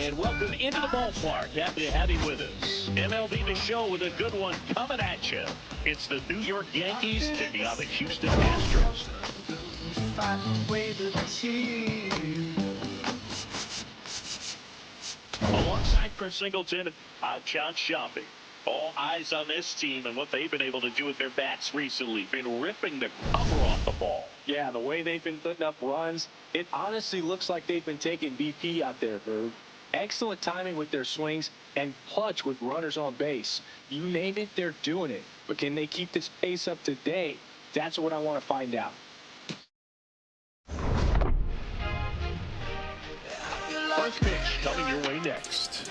And welcome into the ballpark. Happy to have you with us. MLB The Show with a good one coming at you. It's the New York Yankees taking on the Houston Astros. Alongside Chris Singleton, I'm John Shopping. All eyes on this team and what they've been able to do with their bats recently. Been ripping the cover off the ball. Yeah, the way they've been putting up runs, it honestly looks like they've been taking BP out there, Verb. Excellent timing with their swings and clutch with runners on base. You name it, they're doing it. But can they keep this pace up today? That's what I want to find out. First pitch coming your way next.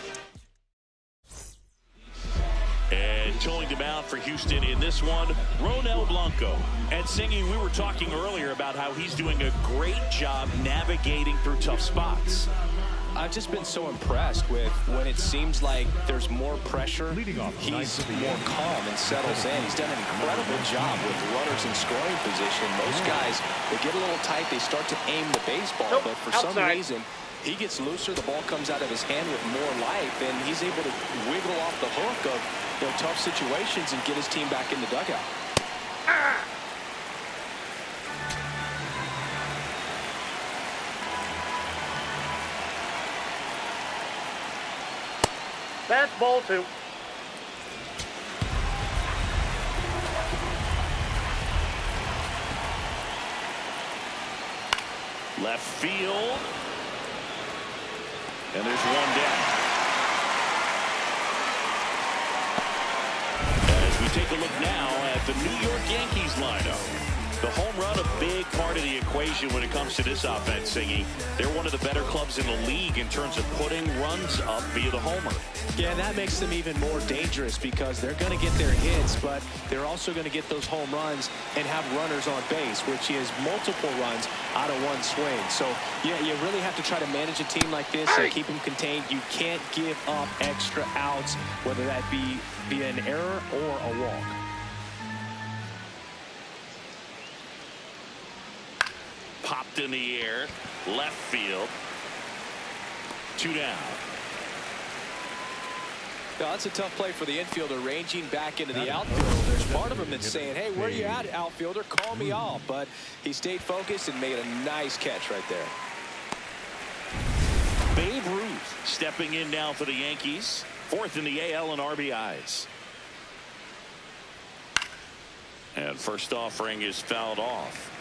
And towing the mound for Houston in this one, Ronel Blanco. And Singing, we were talking earlier about how he's doing a great job navigating through tough spots. I've just been so impressed with when it seems like there's more pressure. Leading off, he's more calm and settles in. He's done an incredible job with runners in scoring position. Most guys, they get a little tight, they start to aim the baseball, but for some reason, he gets looser, the ball comes out of his hand with more life, and he's able to wiggle off the hook of tough situations and get his team back in the dugout. That's ball two. Left field. And there's one down. As we take a look now at the New York Yankees lineup. The home run, a big part of the equation when it comes to this offense, Singy. They're one of the better clubs in the league in terms of putting runs up via the homer. Yeah, that makes them even more dangerous because they're going to get their hits, but they're also going to get those home runs and have runners on base, which is multiple runs out of one swing. So, yeah, you really have to try to manage a team like this and keep them contained. You can't give up extra outs, whether that be via an error or a walk. Popped in the air, left field. Two down. Now, that's a tough play for the infielder, ranging back into the outfield. There's part of him that's saying, hey, where are you at, outfielder? Call me off. But he stayed focused and made a nice catch right there. Babe Ruth stepping in now for the Yankees. Fourth in the AL in RBIs. And first offering is fouled off.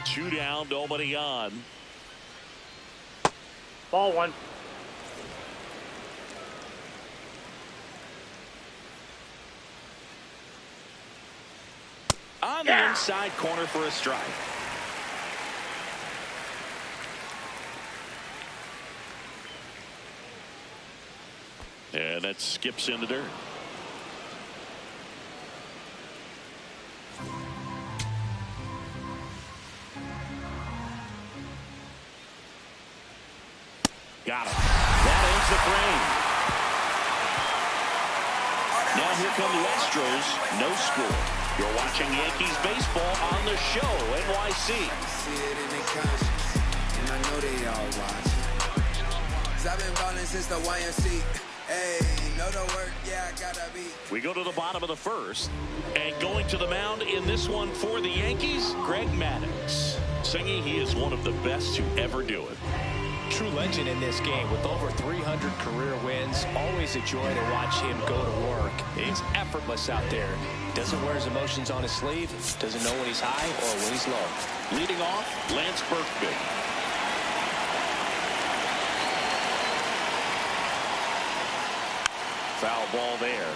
Two down, nobody on. Ball one. On the inside corner for a strike. And that skips in the dirt. Got him. That ends the frame. Now here come the Astros. No score. You're watching Yankees baseball on the show, NYC. See it in their conscience, and I know they all watch. 'Cause I've been balling since the YMC. Hey, know the work, yeah, I gotta be. We go to the bottom of the first. And going to the mound in this one for the Yankees, Greg Maddux. Singing, he is one of the best to ever do it. True legend in this game with over 300 career wins. Always a joy to watch him go to work. He's effortless out there. Doesn't wear his emotions on his sleeve. Doesn't know when he's high or when he's low. Leading off, Lance Berkman. Foul ball there.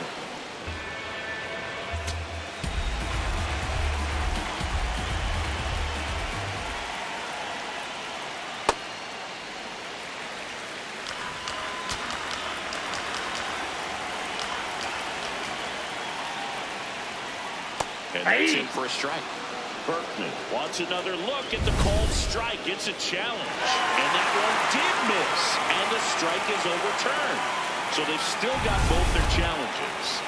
And that's in for a strike. Berkman wants another look at the called strike. It's a challenge. And that one did miss. And the strike is overturned. So they've still got both their challenges.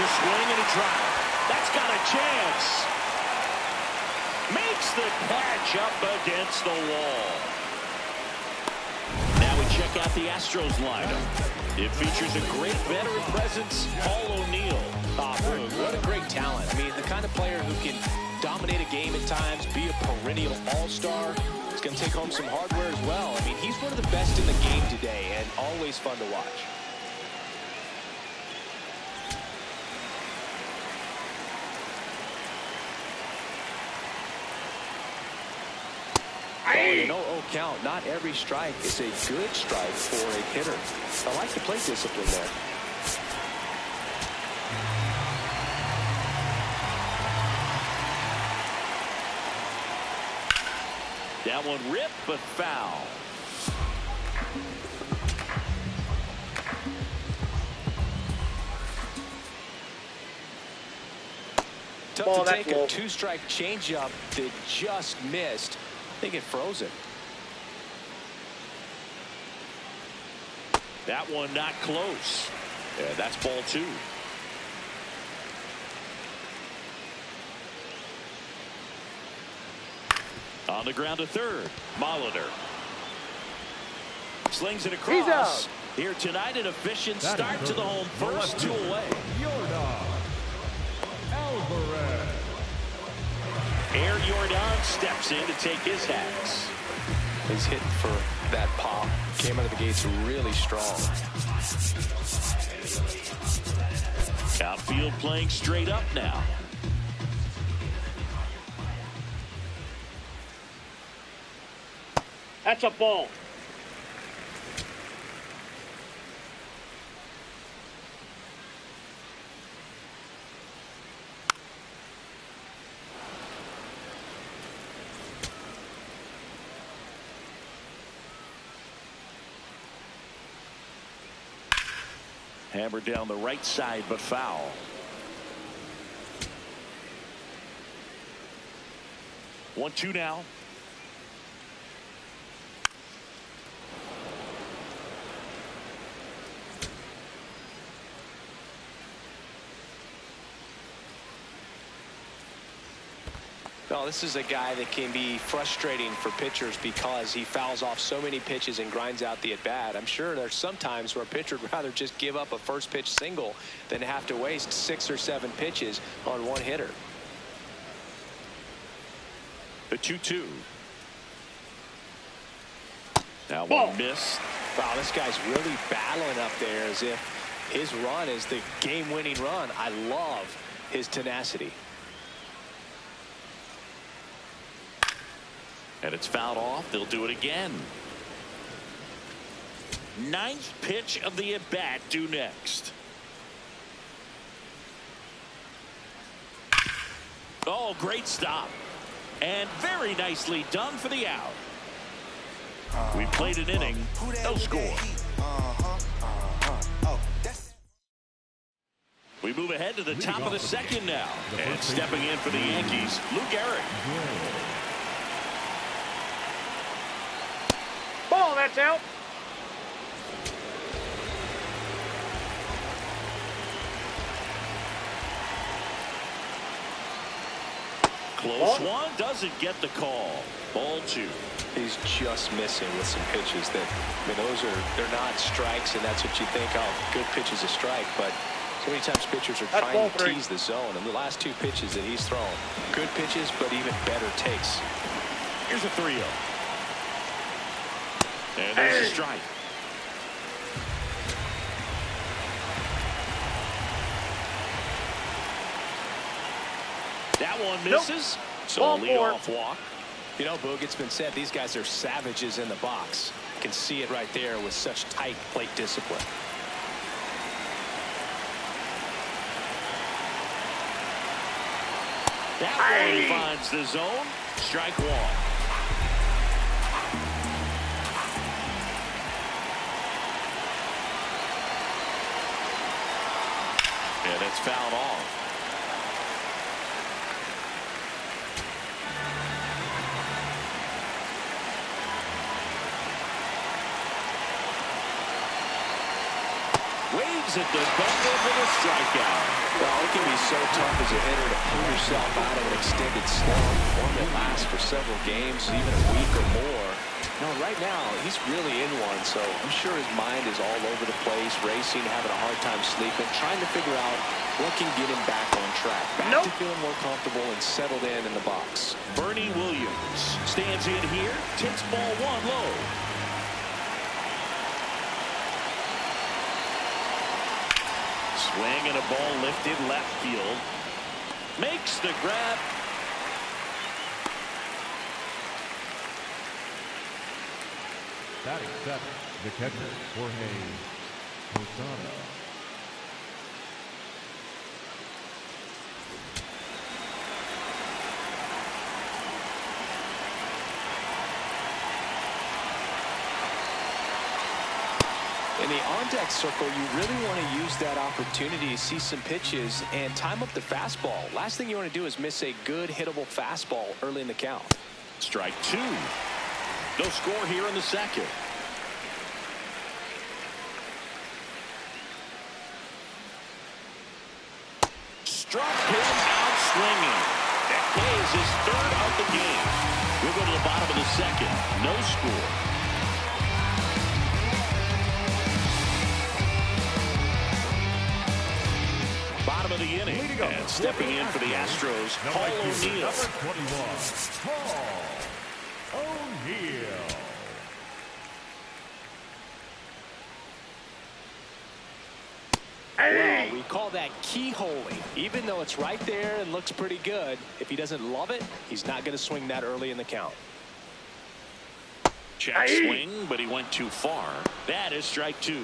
a swing and a drive. That's got a chance. Makes the catch up against the wall. Now we check out the Astros lineup. It features a great veteran presence, Paul O'Neill. What a great talent. I mean, the kind of player who can dominate a game at times, be a perennial all-star. He's going to take home some hardware as well. I mean, he's one of the best in the game today and always fun to watch. No count. Not every strike is a good strike for a hitter. I like the plate discipline there. That one ripped, but foul. Tough to take a two-strike changeup that just missed. I think it froze it. That one not close. Yeah, that's ball 2. On the ground to third. Molitor slings it across. Here tonight, an efficient start to the home first, 2 away. Aaron Jordan steps in to take his hats. He's hitting for that pop. Came out of the gates really strong. Outfield playing straight up now. That's a ball. Hammered down the right side, but foul. One, 2 now. No, this is a guy that can be frustrating for pitchers because he fouls off so many pitches and grinds out the at-bat. I'm sure there's some times where a pitcher would rather just give up a first pitch single than have to waste 6 or 7 pitches on one hitter. The 2-2. Now one missed. Wow, this guy's really battling up there as if his run is the game-winning run. I love his tenacity. And it's fouled off. They'll do it again. 9th pitch of the at-bat due next. Oh, great stop. And very nicely done for the out. We played an inning. No score. We move ahead to the top of the second now. And stepping in for the Yankees, Luke Gehrig. Ball, that's out. Close one, doesn't get the call. Ball 2. He's just missing with some pitches that, I mean, they're not strikes, and that's what you think, oh, good pitch is a strike, but so many times pitchers are trying to tease the zone, and the last 2 pitches that he's thrown, good pitches, but even better takes. Here's a 3-0. And there's a strike. That one misses. So a leadoff walk. You know, Boog, it's been said these guys are savages in the box. You can see it right there with such tight plate discipline. That one finds the zone. Strike 1. And it's fouled off. Way swings at the bumper for the strikeout. Well, it can be so tough as a hitter to pull yourself out of an extended slump, one that lasts for several games, even a week or more. No, right now, he's really in one, so I'm sure his mind is all over the place, racing, having a hard time sleeping, trying to figure out what can get him back on track, back to feeling more comfortable and settled in the box. Bernie Williams stands in here, takes ball one low. Swing and a ball lifted left field. Makes the grab. Batting seventh, the catcher, Jorge Posada. In the on-deck circle, you really want to use that opportunity to see some pitches and time up the fastball. Last thing you want to do is miss a good hittable fastball early in the count. Strike two. No score here in the second. Struck him out swinging. That is his third of the game. We'll go to the bottom of the second. No score. Bottom of the inning. And stepping in for the Astros, Paul O'Neill. Number 21, Paul O'Neill. Well, we call that keyholing. Even though it's right there and looks pretty good, if he doesn't love it, he's not going to swing that early in the count. Check swing, but he went too far. That is strike two.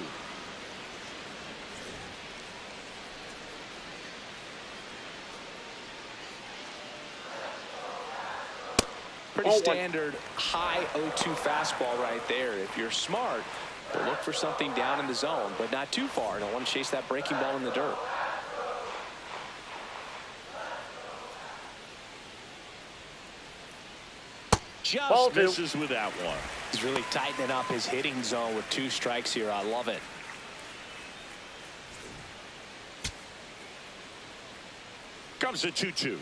Pretty standard high 0-2 fastball right there. If you're smart, look for something down in the zone, but not too far. Don't want to chase that breaking ball in the dirt. Just misses with that one. He's really tightening up his hitting zone with 2 strikes here. I love it. Comes a 2-2.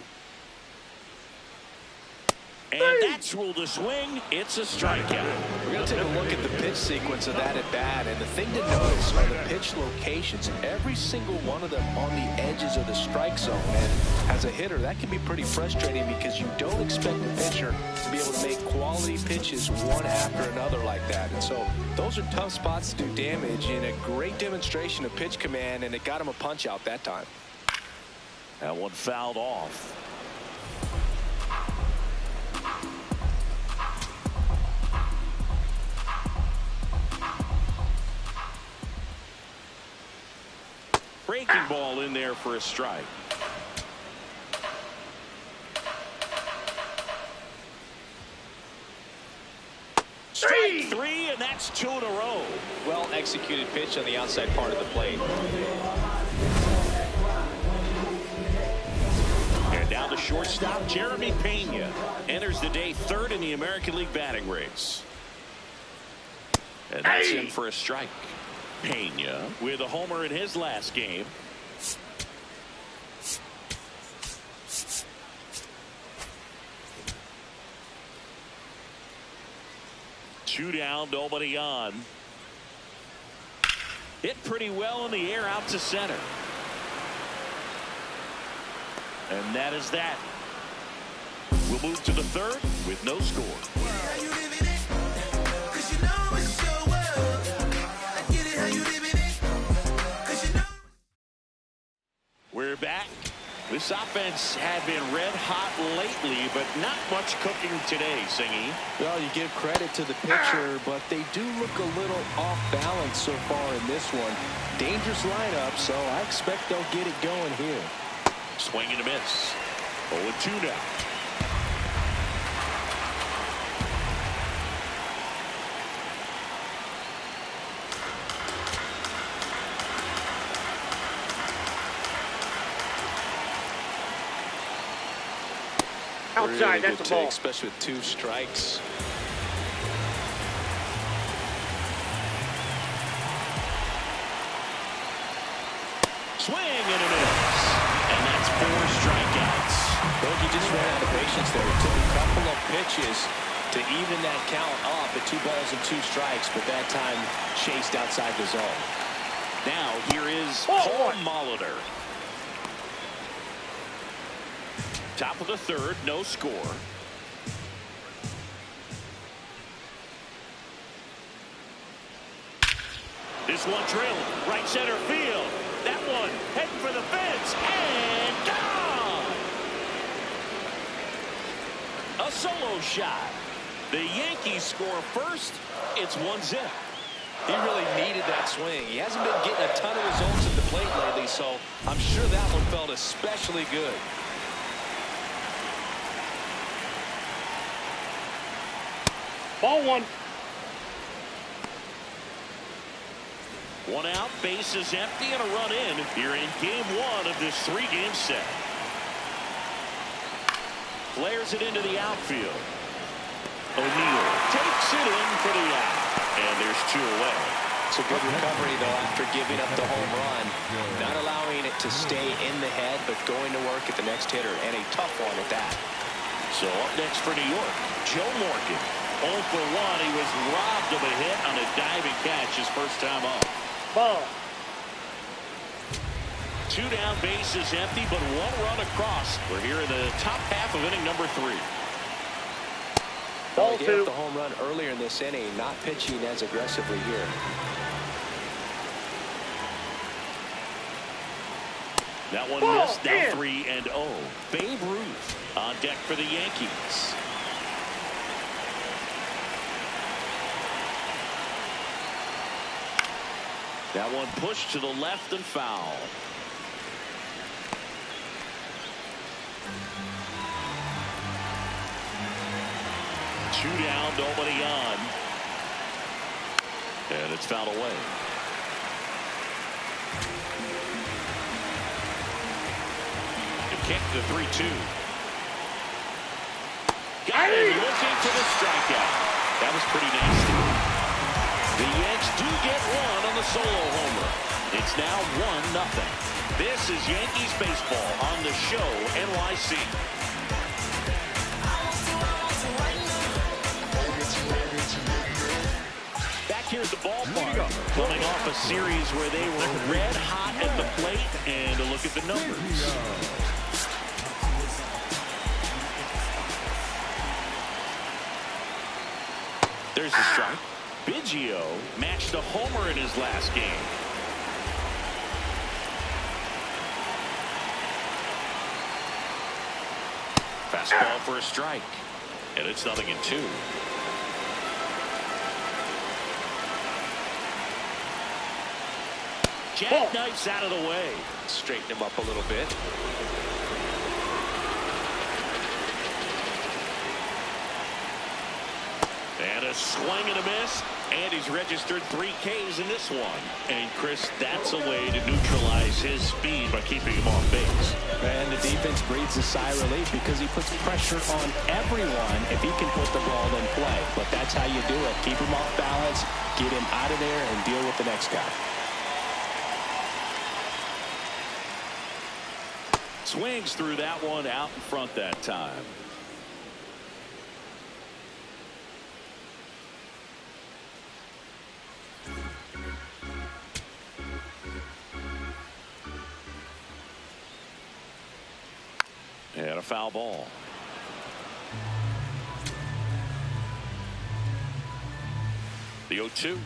And that's ruled a swing. It's a strikeout. We're going to take a look at the pitch sequence of that at bat. And the thing to notice are the pitch locations. Every single one of them on the edges of the strike zone. And as a hitter, that can be pretty frustrating because you don't expect the pitcher to be able to make quality pitches one after another like that. And so those are tough spots to do damage, and a great demonstration of pitch command, and it got him a punch out that time. That one fouled off. Breaking ball in there for a strike. Strike three, and that's 2 in a row. Well executed pitch on the outside part of the plate. And now the shortstop, Jeremy Pena, enters the day 3rd in the American League batting race. And that's in for a strike. Pena with a homer in his last game. Two down, nobody on. Hit pretty well in the air out to center. And that is that. We'll move to the 3rd with no score. We're back. This offense had been red hot lately, but not much cooking today, Singy. Well, you give credit to the pitcher, but they do look a little off balance so far in this one. Dangerous lineup, so I expect they'll get it going here. Swing and a miss. 0-2 now. Outside, really that's good a ball. take, especially with 2 strikes. Swing and a miss. And that's 4 strikeouts. He just ran out of patience there. It took a couple of pitches to even that count up at 2 balls and 2 strikes, but that time chased outside the zone. Now here is Paul Molitor. Top of the 3rd, no score. This one drilled right center field. That one heading for the fence and gone. A solo shot. The Yankees score first. It's 1-0. He really needed that swing. He hasn't been getting a ton of results at the plate lately, so I'm sure that one felt especially good. Ball 1. 1 out, base is empty, and a run in here in game 1 of this 3-game set. Flares it into the outfield. O'Neill takes it in for the out. And there's 2 away. It's a good recovery, though, after giving up the home run. Not allowing it to stay in the head, but going to work at the next hitter. And a tough one at that. So up next for New York, Joe Morgan. 0 for 1. He was robbed of a hit on a diving catch his first time up. Ball. 2 down, base is empty, but 1 run across. We're here in the top half of inning number 3. Ball He gave 2. up the home run earlier in this inning, not pitching as aggressively here. That one missed. Now 3-0. Babe Ruth on deck for the Yankees. That one pushed to the left and foul. Two down, nobody on. And it's fouled away. The kick, the 3-2. Got it, looking for the strikeout. That was pretty nasty. The Yanks do get 1 on the solo homer. It's now 1-0. This is Yankees baseball on the show, NYC. Back here at the ballpark, coming off a series where they were red hot at the plate, and a look at the numbers. There's the strike. Biggio matched a homer in his last game. Fastball for a strike. And it's 0-2. Jackknifes out of the way. Straighten him up a little bit. And a swing and a miss. And he's registered 3 Ks in this one. And Chris, that's a way to neutralize his speed by keeping him off base. And the defense breathes a sigh of relief because he puts pressure on everyone if he can put the ball in play. But that's how you do it. Keep him off balance, get him out of there, and deal with the next guy. Swings through that one out in front that time. And a foul ball. The 0-2.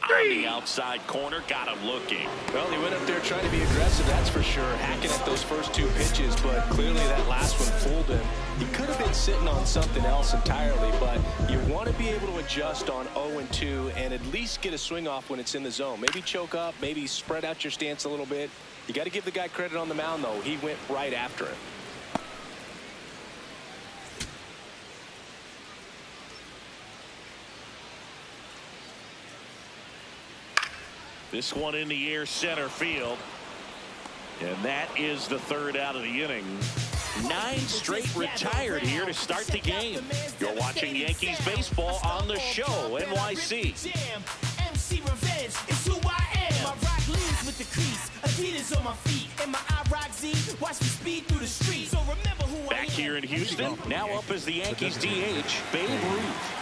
On the outside corner, got him looking. Well, he went up there trying to be aggressive, that's for sure, hacking at those first 2 pitches, but clearly that last one fooled him. He could have been sitting on something else entirely, but you want to be able to adjust on 0-2 and at least get a swing off when it's in the zone. Maybe choke up, maybe spread out your stance a little bit. You got to give the guy credit on the mound, though. He went right after him. This one in the air, center field. And that is the 3rd out of the inning. 9 straight retired here to start the game. You're watching Yankees baseball on the show, NYC. him. With the crease, Adidas on my feet, and my IROC Z, watch me speed through the streets. So remember who I am. Back here in Houston, now up as the Yankees DH, Babe Ruth.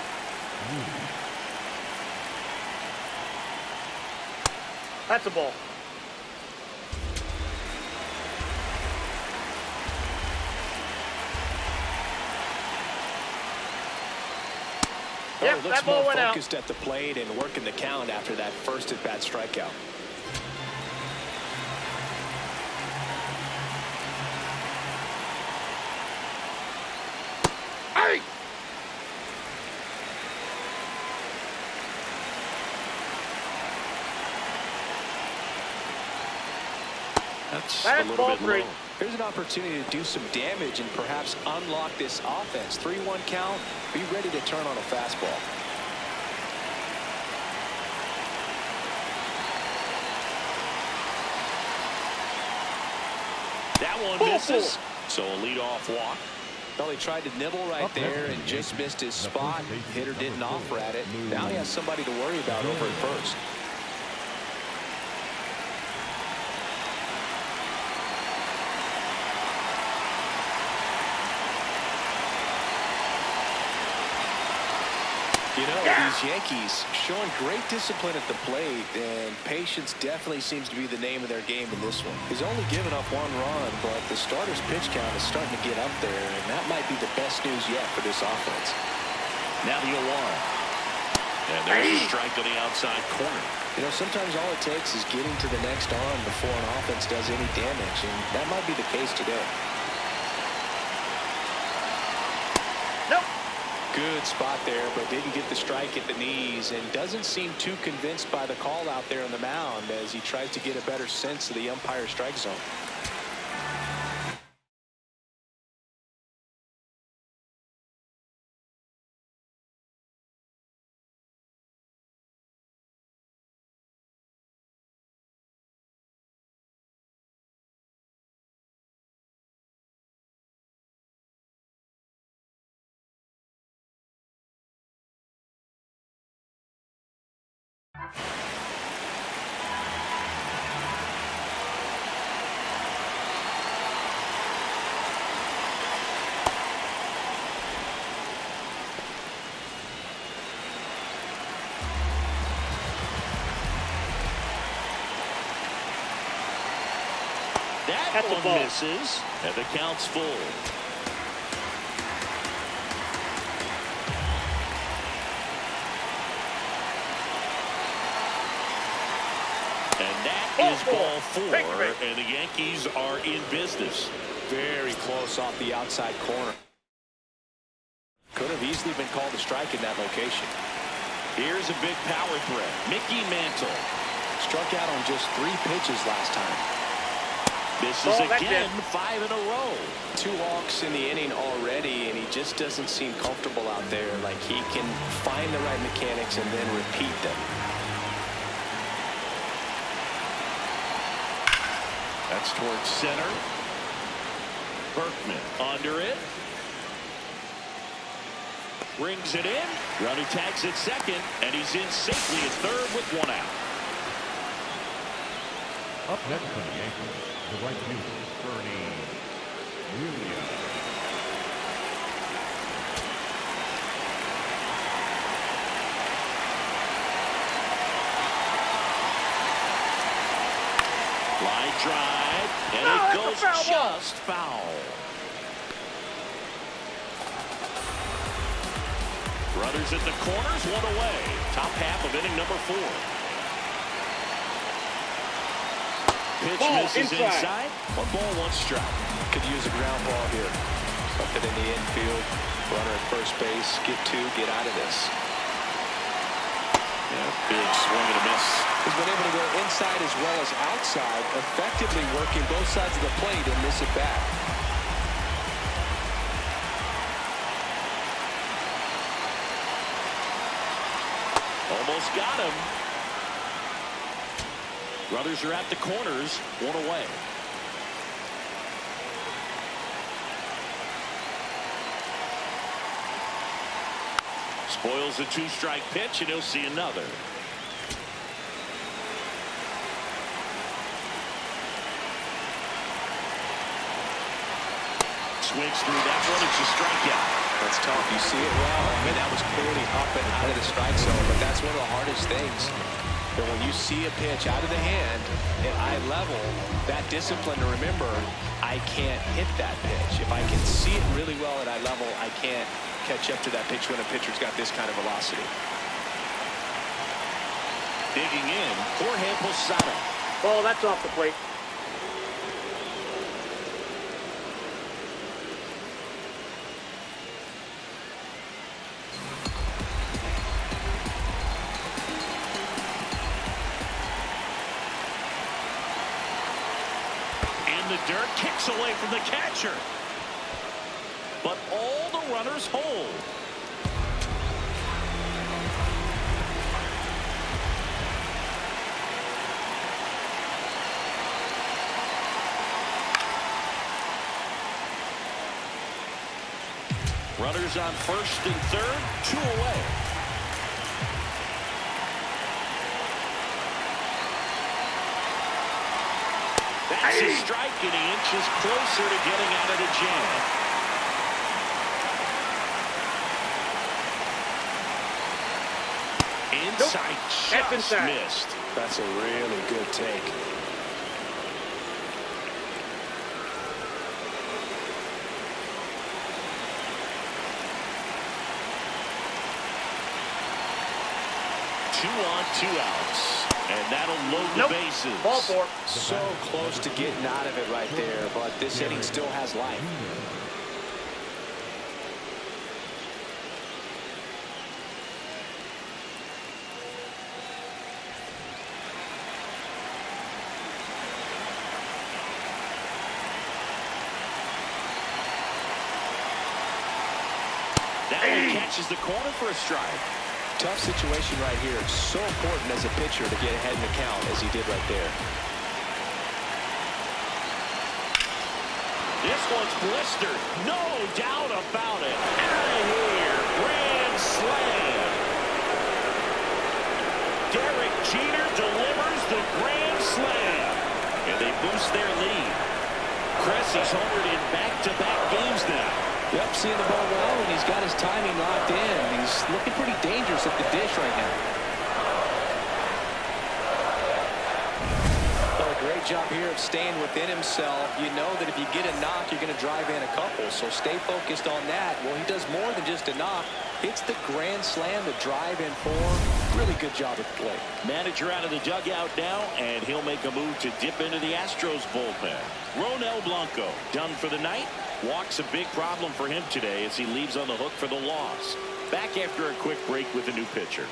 That's a ball. Yep, Looks that ball more went out. focused at the plate and working the count after that first at-bat strikeout. Hey! That's That's a little ball bit three. low. Here's an opportunity to do some damage and perhaps unlock this offense. 3-1 count. Be ready to turn on a fastball. That one misses. So a leadoff walk. Well, he tried to nibble right there and just missed his spot. Hitter didn't offer at it. Now he has somebody to worry about over at first. You know, these Yankees showing great discipline at the plate, and patience definitely seems to be the name of their game in this one. He's only given up 1 run, but the starter's pitch count is starting to get up there, and that might be the best news yet for this offense. Now the 0-1. And there's a strike on the outside corner. You know, sometimes all it takes is getting to the next arm before an offense does any damage, and that might be the case today. Nope. Good spot there, but didn't get the strike at the knees and doesn't seem too convinced by the call out there on the mound as he tries to get a better sense of the umpire strike zone. That That's a one ball. misses, and the count's full. And that is ball 4, and the Yankees are in business. Very close off the outside corner. Could have easily been called a strike in that location. Here's a big power threat. Mickey Mantle. Struck out on just 3 pitches last time. Misses Oh, that's again, it. 5 in a row. 2 walks in the inning already, and he just doesn't seem comfortable out there. Like he can find the right mechanics and then repeat them. That's towards center. Berkman under it. Brings it in. Runner tags at second, and he's in safely at third with 1 out. Up next for the Yankees, the right fielder, Bernie Williams. Line drive, and it goes just foul. Runners at the corners, 1 away. Top half of inning number 4. Pitch Ball misses inside. 1 ball, 1 strike. Could use a ground ball here. Something in the infield. Runner at first base. Get 2. Get out of this. Yeah, big swing and a miss. He's been able to go inside as well as outside, effectively working both sides of the plate in this at bat. Almost got him. Runners are at the corners, 1 away. Spoils the 2-strike pitch, and he'll see another. swings through that one. It's a strikeout. That's tough. You see it well. I mean, that was clearly up and out of the strike zone, but that's one of the hardest things. But when you see a pitch out of the hand at eye level, that discipline to remember, I can't hit that pitch. If I can see it really well at eye level, I can't catch up to that pitch when a pitcher's got this kind of velocity. Digging in, Jorge Posada. Ball, that's off the plate. In the dirt, kicks away from the catcher. But all the runners hold. Runners on first and third, 2 away. That's a strike, and he inches closer to getting out of the jam. Inside, That's just inside. missed. That's a really good take. Two on, 2 outs. And that'll load the bases. Ball 4. So close to getting out of it right there, but this inning still has life. Now he catches the corner for a strike. Tough situation right here. It's so important as a pitcher to get ahead in the count as he did right there. This one's blistered. No doubt about it. Out of here. Grand slam. Derek Jeter delivers the grand slam. And they boost their lead. Cressy's homered in back-to-back games now. Yep, seeing the ball well, and he's got his timing locked in. He's looking pretty dangerous at the dish right now. Well, a great job here of staying within himself. You know that if you get a knock, you're going to drive in a couple, so stay focused on that. Well, he does more than just a knock. Hits the grand slam, the drive-in form. Really good job at the plate. Manager out of the dugout now, and he'll make a move to dip into the Astros bullpen. Ronel Blanco done for the night. Walk's a big problem for him today as he leaves on the hook for the loss. Back after a quick break with a new pitcher.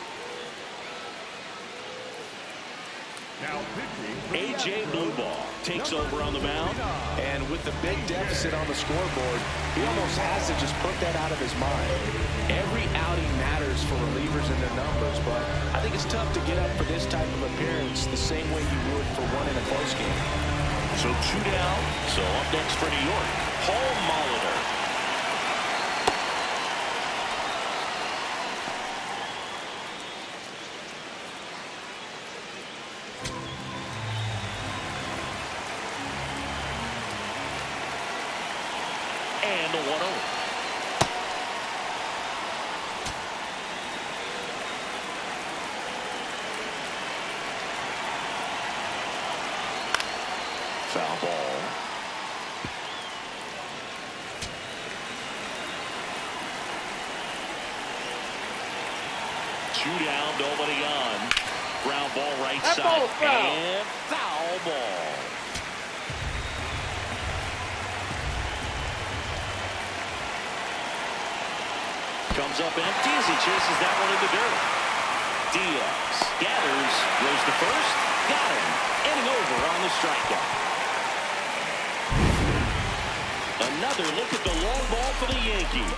Now pitching for the A.J. Astros, Blueball takes over on the mound. And with the big deficit on the scoreboard, he almost has to just put that out of his mind. Every outing matters for relievers and their numbers, but I think it's tough to get up for this type of appearance the same way you would for one in a close game. So 2 down. So up next for New York, Paul Molitor. And a 1-0. Foul ball. Two down, nobody on. Ground ball right That side. ball is foul. And foul ball. Comes up empty as he chases that one in the dirt. Diaz gathers, goes to first, got him. Inning over on the strikeout. Another look at the long ball for the Yankees.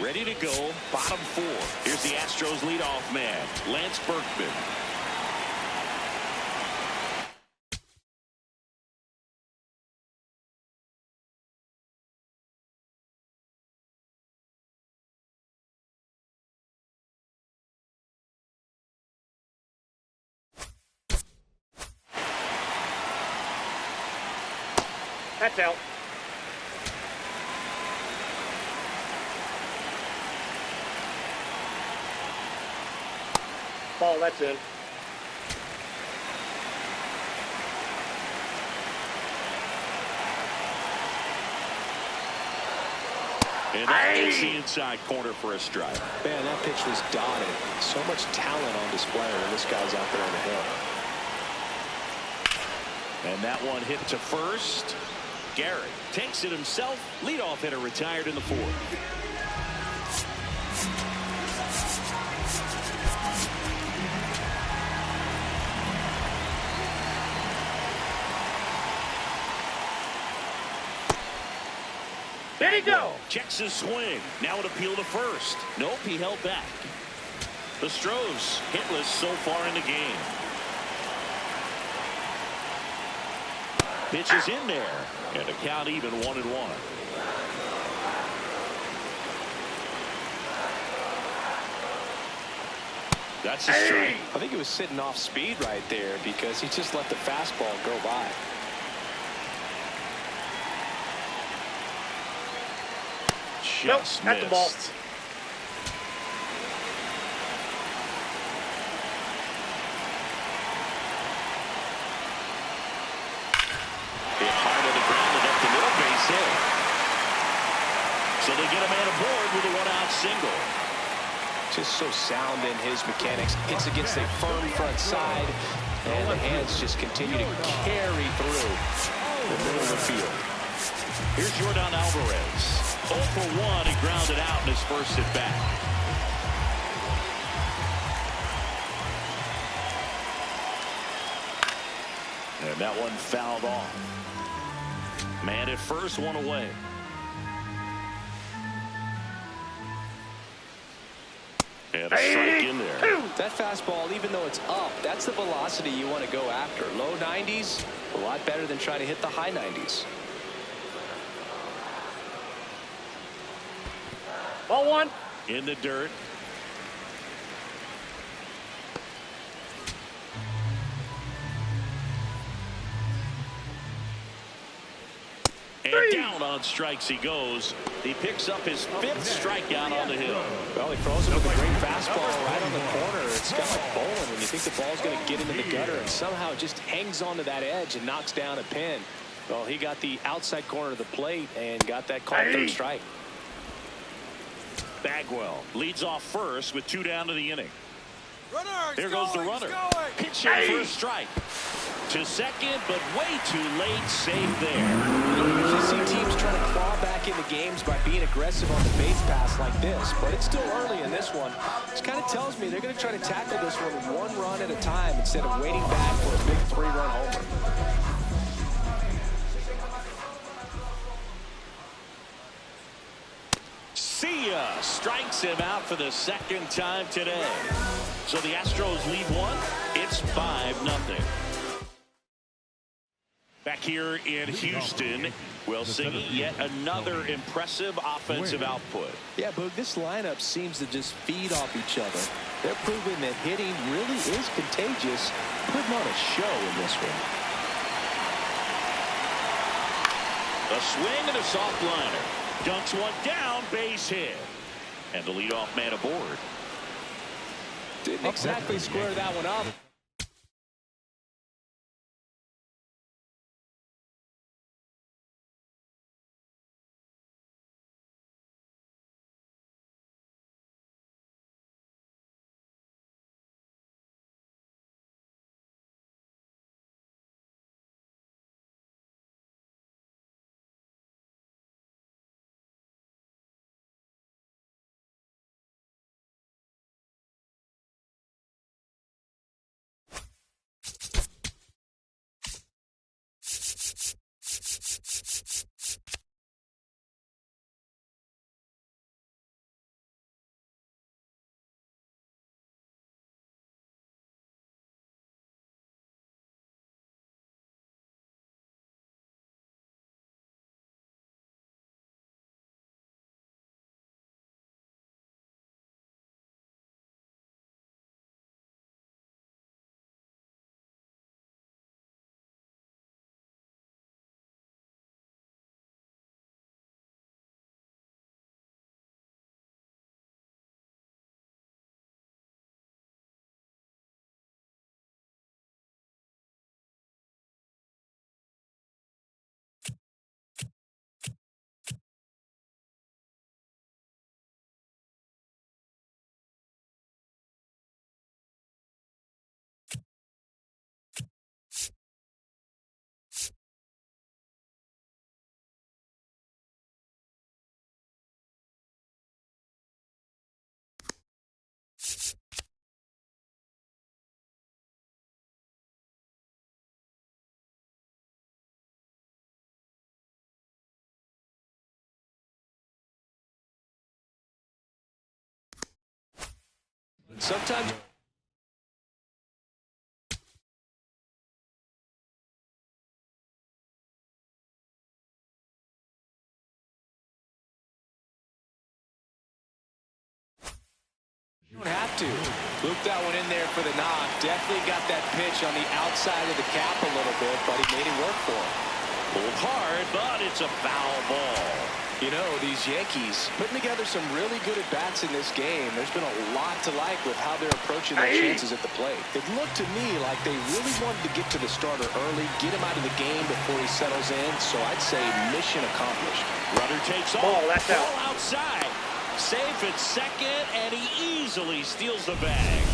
Ready to go, bottom 4. Here's the Astros leadoff man, Lance Berkman. That's out. Ball, that's in. And that hits the inside corner for a strike. Man, that pitch was dotted. So much talent on display when this guy's out there on the hill. And that one hit to first. Garrett takes it himself. Leadoff hitter retired in the fourth. There you go. Checks his swing. Now an appeal to first. Nope, he held back. The Stros hitless so far in the game. Pitch is in there. And a count even 1-1. That's a strike. I think he was sitting off speed right there because he just let the fastball go by. Nope, Just that's the ball. missed. Hit hard on the ground and up the middle, base hit. So they get a man aboard with a one-out single. Just so sound in his mechanics. Hits against a firm front side, and the hands just continue to carry through the middle of the field. Here's Jordan Alvarez. 0 for 1. He grounded out in his first at bat. And that one fouled off. Man at first, one away. And a strike in there. That fastball, even though it's up, that's the velocity you want to go after. Low 90s, a lot better than trying to hit the high 90s. Ball one. In the dirt. And down on strikes he goes. He picks up his 5th strikeout on the hill. Well, he throws it with a great fastball right on the corner. It's kind of like bowling when you think the ball's going to get into the gutter and somehow it just hangs onto that edge and knocks down a pin. Well, he got the outside corner of the plate and got that called third strike. Bagwell leads off first with 2 down to the inning. Here goes the runner. Pitching for a strike. To second, but way too late. Safe there. You see teams trying to claw back into games by being aggressive on the base pass like this, but it's still early in this one. This kind of tells me they're going to try to tackle this one run at a time instead of waiting back for a big 3-run homer. See ya. Strikes him out for the 2nd time today. So the Astros lead 1. It's 5-0. Back here in Houston, we'll see yet another impressive offensive output. Yeah, Boog, this lineup seems to just feed off each other. They're proving that hitting really is contagious, putting on a show in this one. A swing and a soft liner. Dunks one down, base hit. And the leadoff man aboard. Didn't exactly square that one up. Sometimes you don't have to. Looped that one in there for the knock. Definitely got that pitch on the outside of the cap a little bit, but he made it work for him. Pulled hard, but it's a foul ball. You know, these Yankees putting together some really good at-bats in this game. There's been a lot to like with how they're approaching their chances at the plate. It looked to me like they really wanted to get to the starter early, get him out of the game before he settles in. So I'd say mission accomplished. Runner takes off. Ball, that's out. Ball outside. Safe at second, and he easily steals the bag.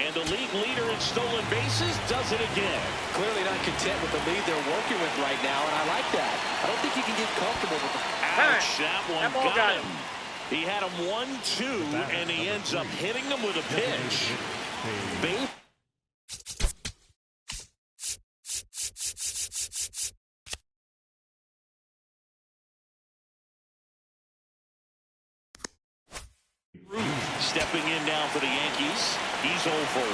And the league leader in stolen bases does it again. Clearly not content with the lead they're working with right now, and I like that. I don't think you can get comfortable with the... Ouch, that one That ball got him. He had him 1-2, and he ends up hitting him with a pitch. Base. Stepping in now for the Yankees. He's 0 for 1.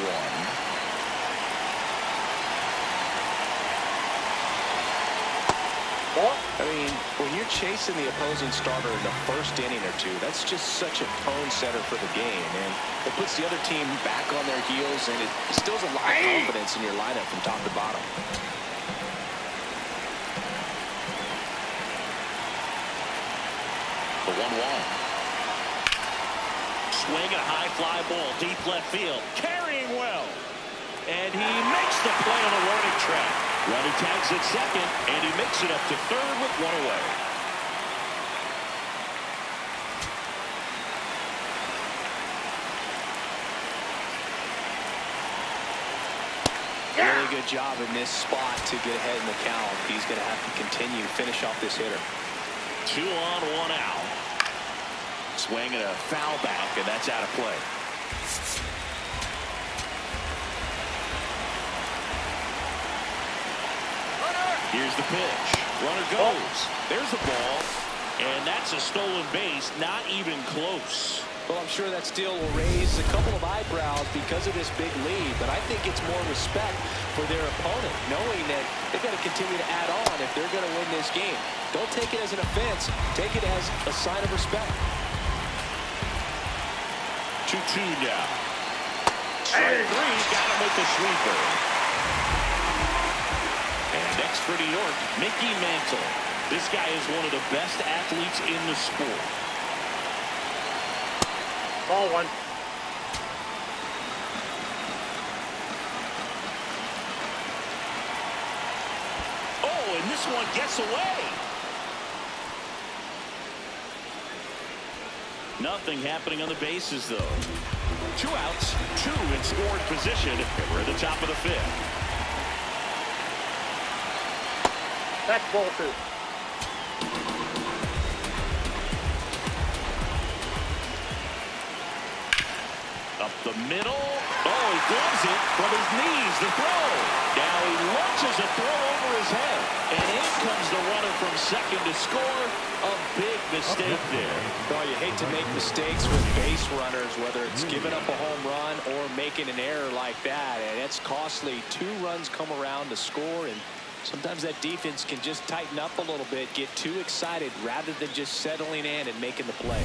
I mean, when you're chasing the opposing starter in the first inning or two, that's just such a tone setter for the game, and it puts the other team back on their heels, and it instills a lot of confidence in your lineup from top to bottom. The 1-1. Swing and a high fly ball, deep left field, carrying well. And he makes the play on a warning track. Runner tags at second, and he makes it up to third with one away. Really good job in this spot to get ahead in the count. He's going to have to continue to finish off this hitter. 2 on, 1 out. Swing and a foul back, and that's out of play. Here's the pitch. Runner goes. There's the ball. And that's a stolen base. Not even close. Well, I'm sure that steal will raise a couple of eyebrows because of this big lead, but I think it's more respect for their opponent, knowing that they've got to continue to add on if they're going to win this game. Don't take it as an offense. Take it as a sign of respect. 2-2 now. Strike 3. Got him with the sweeper. And next for New York, Mickey Mantle. This guy is one of the best athletes in the sport. Ball 1. Oh, and this one gets away. Nothing happening on the bases, though. 2 outs, 2 in scoring position, and we're at the top of the 5th. That's ball 2. Up the middle. Oh, he gloves it from his knees. The throw. Now he launches a throw over his head. And in comes the runner from second to score. A big mistake there. Well, you hate to make mistakes with base runners, whether it's giving up a home run or making an error like that. And it's costly. 2 runs come around to score, and sometimes that defense can just tighten up a little bit, get too excited rather than just settling in and making the play.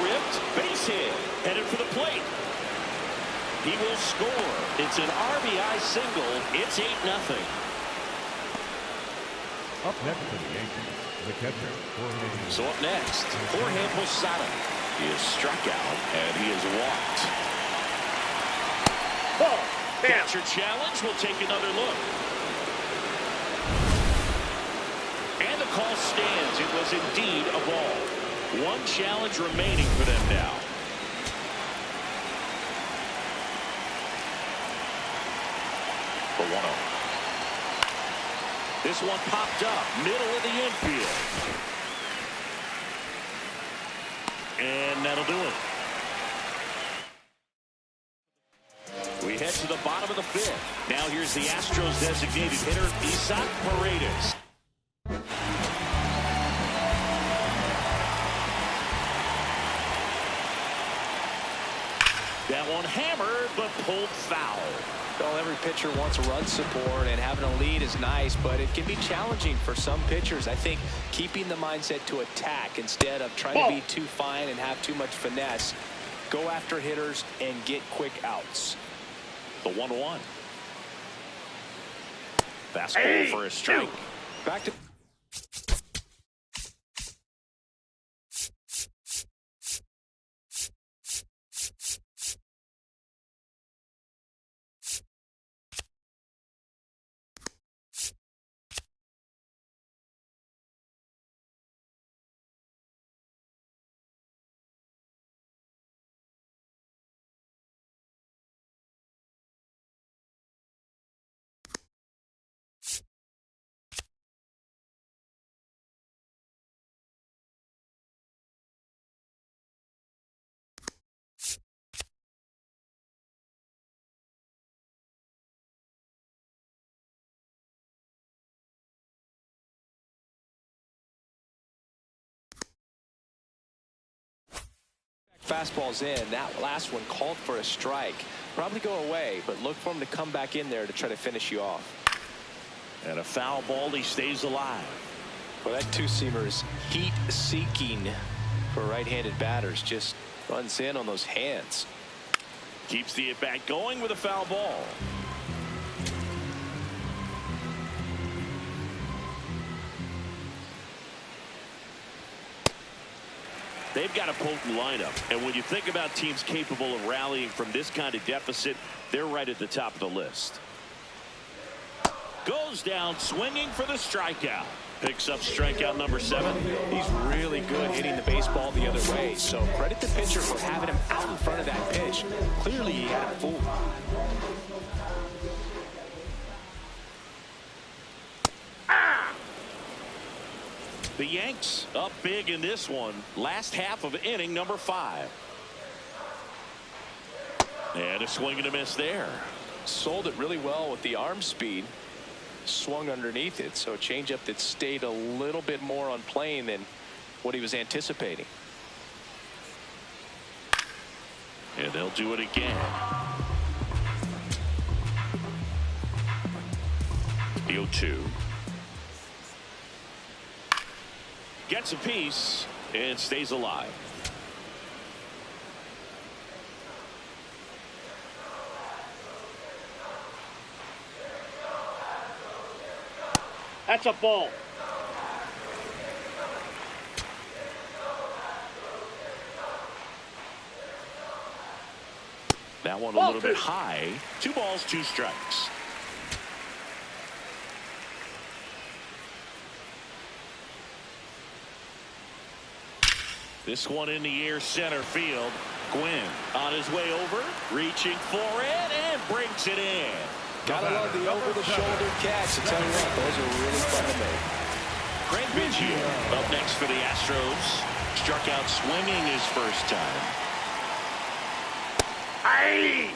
Ripped, base hit, headed for the plate. He will score. It's an RBI single. It's 8-0. Up next for the Yankees, the catcher, Jorge. So up next, Jorge Posada. He is struck out, and he is walked. Ball. Catcher challenge. We'll take another look. And the call stands. It was indeed a ball. One challenge remaining for them now. The 1-0. This one popped up, middle of the infield. And that'll do it. We head to the bottom of the fifth. Now here's the Astros designated hitter, Isaac Paredes. That one hammered, but pulled foul. Well, every pitcher wants run support, and having a lead is nice, but it can be challenging for some pitchers. I think keeping the mindset to attack instead of trying to be too fine and have too much finesse. Go after hitters and get quick outs. The 1-1. Fastball for a strike. Back to fastballs in. That last one called for a strike. Probably go away, but look for him to come back in there to try to finish you off. And a foul ball, he stays alive. Well, that two-seamer is heat-seeking for right-handed batters. Just runs in on those hands. Keeps the at-bat going with a foul ball. They've got a potent lineup, and when you think about teams capable of rallying from this kind of deficit, they're right at the top of the list. Goes down swinging for the strikeout. Picks up strikeout number 7. He's really good hitting the baseball the other way, so credit the pitcher for having him out in front of that pitch. Clearly he had him fooled. The Yanks up big in this one. Last half of inning number 5. And a swing and a miss there. Sold it really well with the arm speed. Swung underneath it, so a changeup that stayed a little bit more on plane than what he was anticipating. And they'll do it again. The 0-2. Gets a piece and stays alive. That's a ball. That one a little bit high. 2 balls, 2 strikes. This one in the air, center field. Gwynn on his way over, reaching for it, and brings it in. Gotta love the over-the-shoulder catch. I tell you what, those are really fun to make. Greg Biggio up next for the Astros. Struck out swinging his first time. Aye.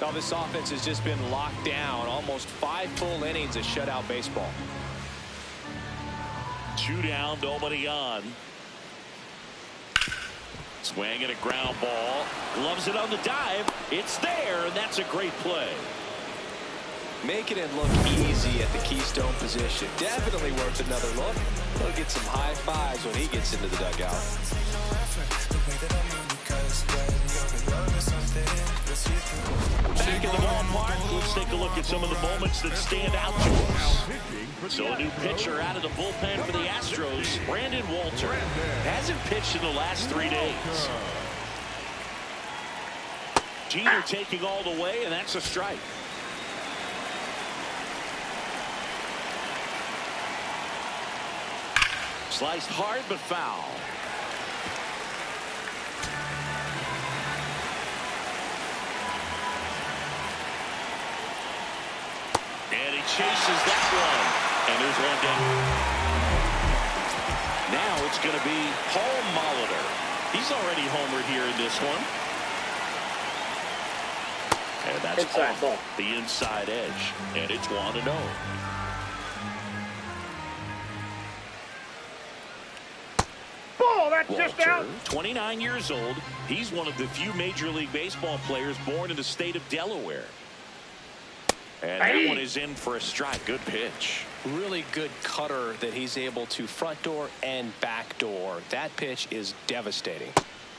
Now this offense has just been locked down. Almost 5 full innings of shutout baseball. 2 down, nobody on. Swing and a ground ball. Gloves it on the dive. It's there, and that's a great play. Making it look easy at the keystone position. Definitely worth another look. He'll get some high fives when he gets into the dugout. Let's take a look at some of the moments that stand out to us. So a new pitcher out of the bullpen for the Astros, Brandon Walter. Hasn't pitched in the last 3 days. Jeter taking all the way, and that's a strike. Sliced hard but foul. And he chases that one. And there's one down. Now it's going to be Paul Molitor. He's already homered here in this one. And that's inside ball. The inside edge. And it's 1-0. Ball, that's just out. 29 years old. He's one of the few Major League Baseball players born in the state of Delaware. And that one is in for a strike. Good pitch. Really good cutter that he's able to front door and back door. That pitch is devastating.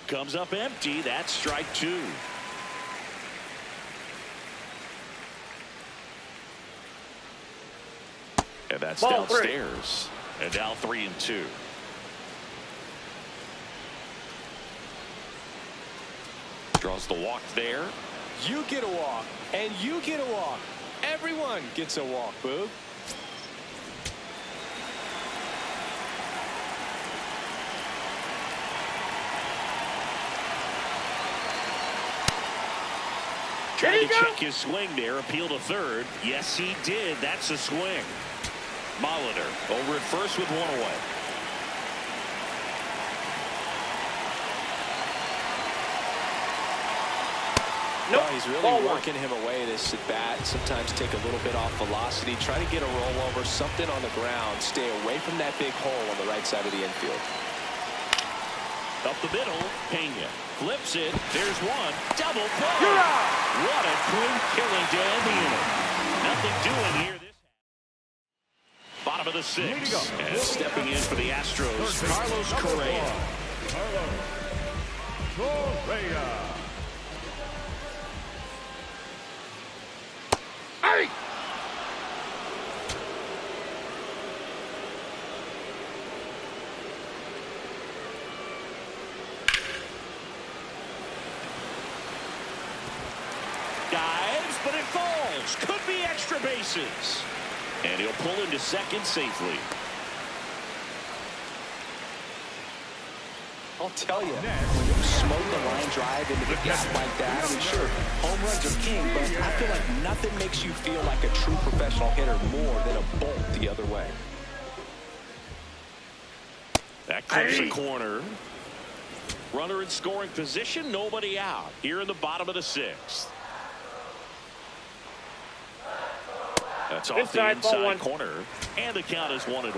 Comes up empty. That's strike 2. And that's Ball downstairs. And now 3-2. Draws the walk there. You get a walk, and you get a walk. Everyone gets a walk, Boog. Trying to check his swing there. Appeal to third. Yes, he did. That's a swing. Molitor over at first with one away. Nope. He's really working him away this at bat. Sometimes take a little bit off velocity. Try to get a rollover, something on the ground. Stay away from that big hole on the right side of the infield. Up the middle, Pena flips it. There's one. Double play. What a clean killing to end the inning. Nothing doing here. Bottom of the 6th. And stepping in for the Astros, Carlos Correa. Hey! Dives, but it falls. Could be extra bases. And he'll pull into second safely. I'll tell you, when you smoke the line drive into the gap like that, I mean, sure, home runs are king, but I feel like nothing makes you feel like a true professional hitter more than a bolt the other way. That clips a corner. Runner in scoring position, nobody out. Here in the bottom of the 6th. That's off the inside corner, and the count is 1-1.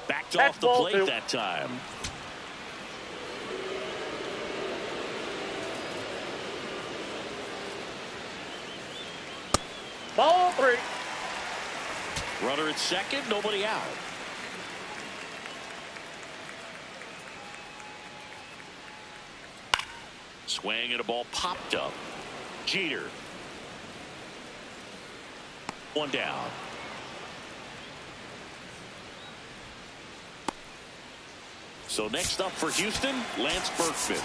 Backed off the plate that time. Ball 3. Runner at second, nobody out. Swing and a ball popped up. Jeter. One down. So next up for Houston, Lance Berkman.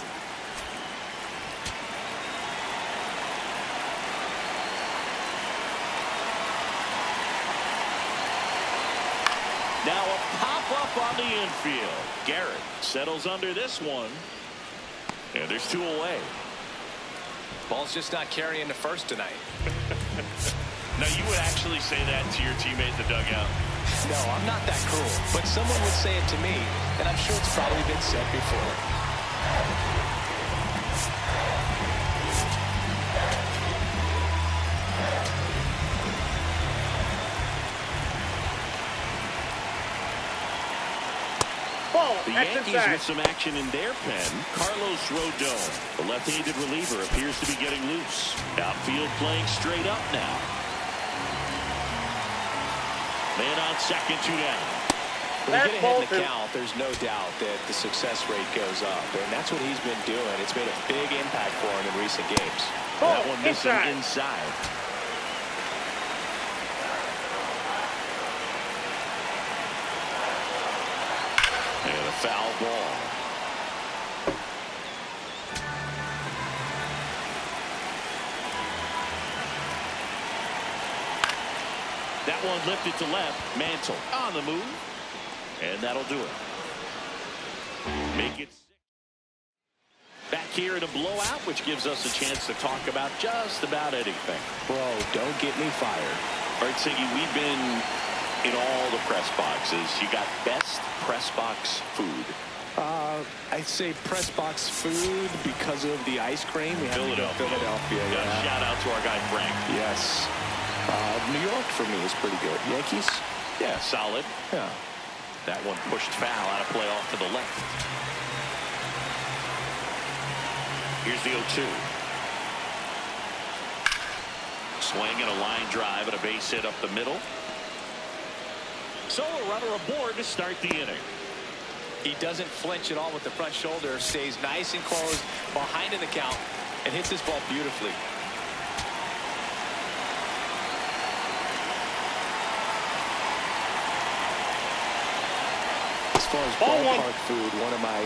Now a pop-up on the infield. Garrett settles under this one. And there's 2 away. Ball's just not carrying the first tonight. Now, you would actually say that to your teammate in the dugout? No, I'm not that cruel. But someone would say it to me, and I'm sure it's probably been said before. The Yankees with some action in their pen. Carlos Rodon, the left-handed reliever, appears to be getting loose. Outfield playing straight up now. Man on second, 2 down. When you That's get ahead ball in the two. count, there's no doubt that the success rate goes up, and that's what he's been doing. It's made a big impact for him in recent games. That one missing inside. inside. And a foul ball. That one lifted to left. Mantle on the move. And that'll do it. Make it 6. Back here in a blowout, which gives us a chance to talk about just about anything. Bro, don't get me fired. All right, Siggy, we've been in all the press boxes. You got best press box food. I'd say press box food because of the ice cream. We have to go Philadelphia. Yeah. Shout out to our guy Frank. Yes. New York for me is pretty good. Yankees? Yeah, solid. Yeah. That one pushed foul out of play off to the left. Here's the 0-2. Swing and a line drive and a base hit up the middle. So a runner aboard to start the inning. He doesn't flinch at all with the front shoulder, stays nice and close behind in the count, and hits this ball beautifully. As far as ballpark food, one of my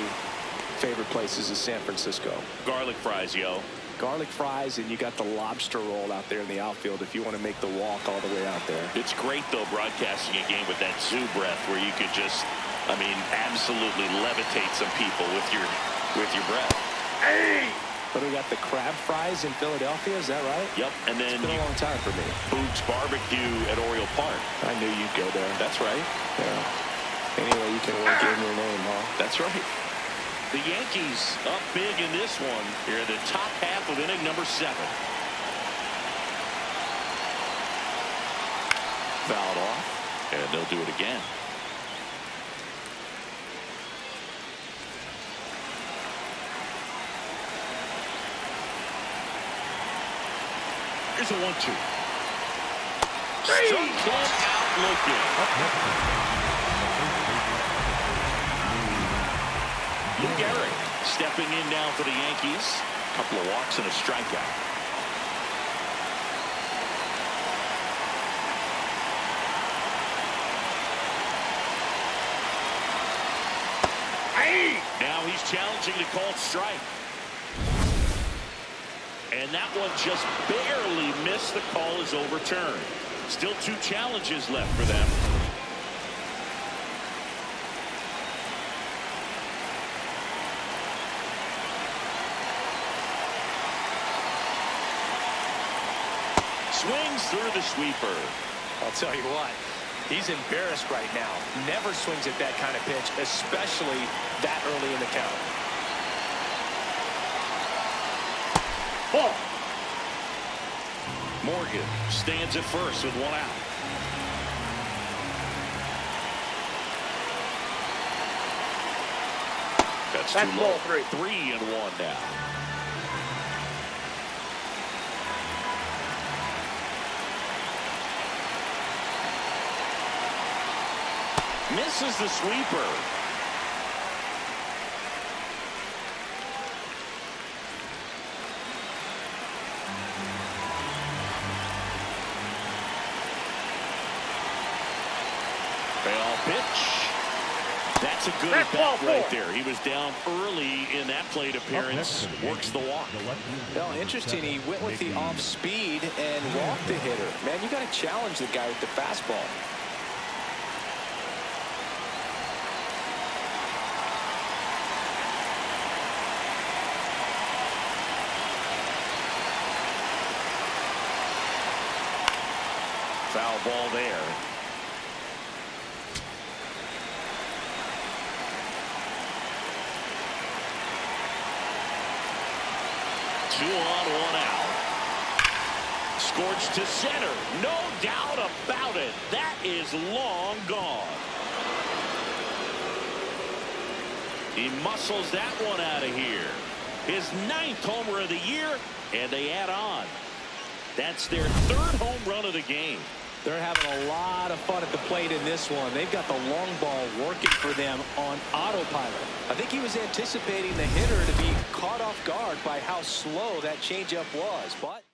favorite places is San Francisco. Garlic fries, yo. Garlic fries, and you got the lobster roll out there in the outfield if you want to make the walk all the way out there. It's great, though, broadcasting a game with that zoo breath where you could just, I mean, absolutely levitate some people with your breath. Hey! But we got the crab fries in Philadelphia, is that right? Yep, and then It's been a long time for me. Boog's Barbecue at Oriole Park. I knew you'd go there. That's right. Yeah. Anyway, you can work in your name, huh? That's right. The Yankees up big in this one here in the top half of inning number 7. Fouled off, and they'll do it again. Here's a 1-2. Struck him out looking. Lou Gehrig stepping in now for the Yankees. A couple of walks and a strikeout. Hey! Now he's challenging the called strike. And that one just barely missed. The call is overturned. Still 2 challenges left for them. Swings through the sweeper. I'll tell you what, he's embarrassed right now. Never swings at that kind of pitch, especially that early in the count. Ball. Morgan stands at first with 1 out. That's too low. ball 3. 3-1 now. Misses the sweeper. Fail pitch. That's a good at bat right there. He was down early in that plate appearance. Works the walk. Well, interesting. He went with the off speed and walked the hitter. Man, you got to challenge the guy with the fastball. Foul ball there. Two on, 1 out. Scorched to center. No doubt about it. That is long gone. He muscles that one out of here. His 9th homer of the year, and they add on. That's their 3rd home run of the game. They're having a lot of fun at the plate in this one. They've got the long ball working for them on autopilot. I think he was anticipating the hitter to be caught off guard by how slow that changeup was. But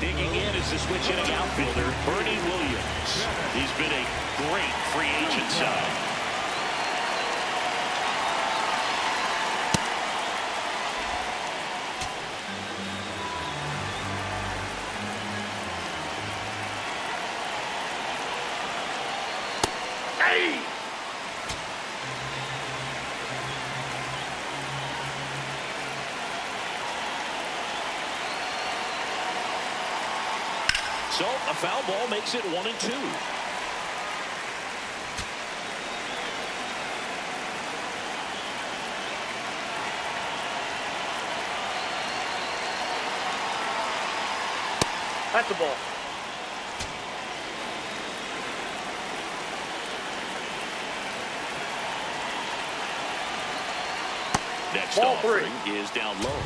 digging in is the switch hitting outfielder, Bernie Williams. He's been a great free agent sign. So a foul ball makes it 1-2. That's the ball. Next Ball offering three. is down low.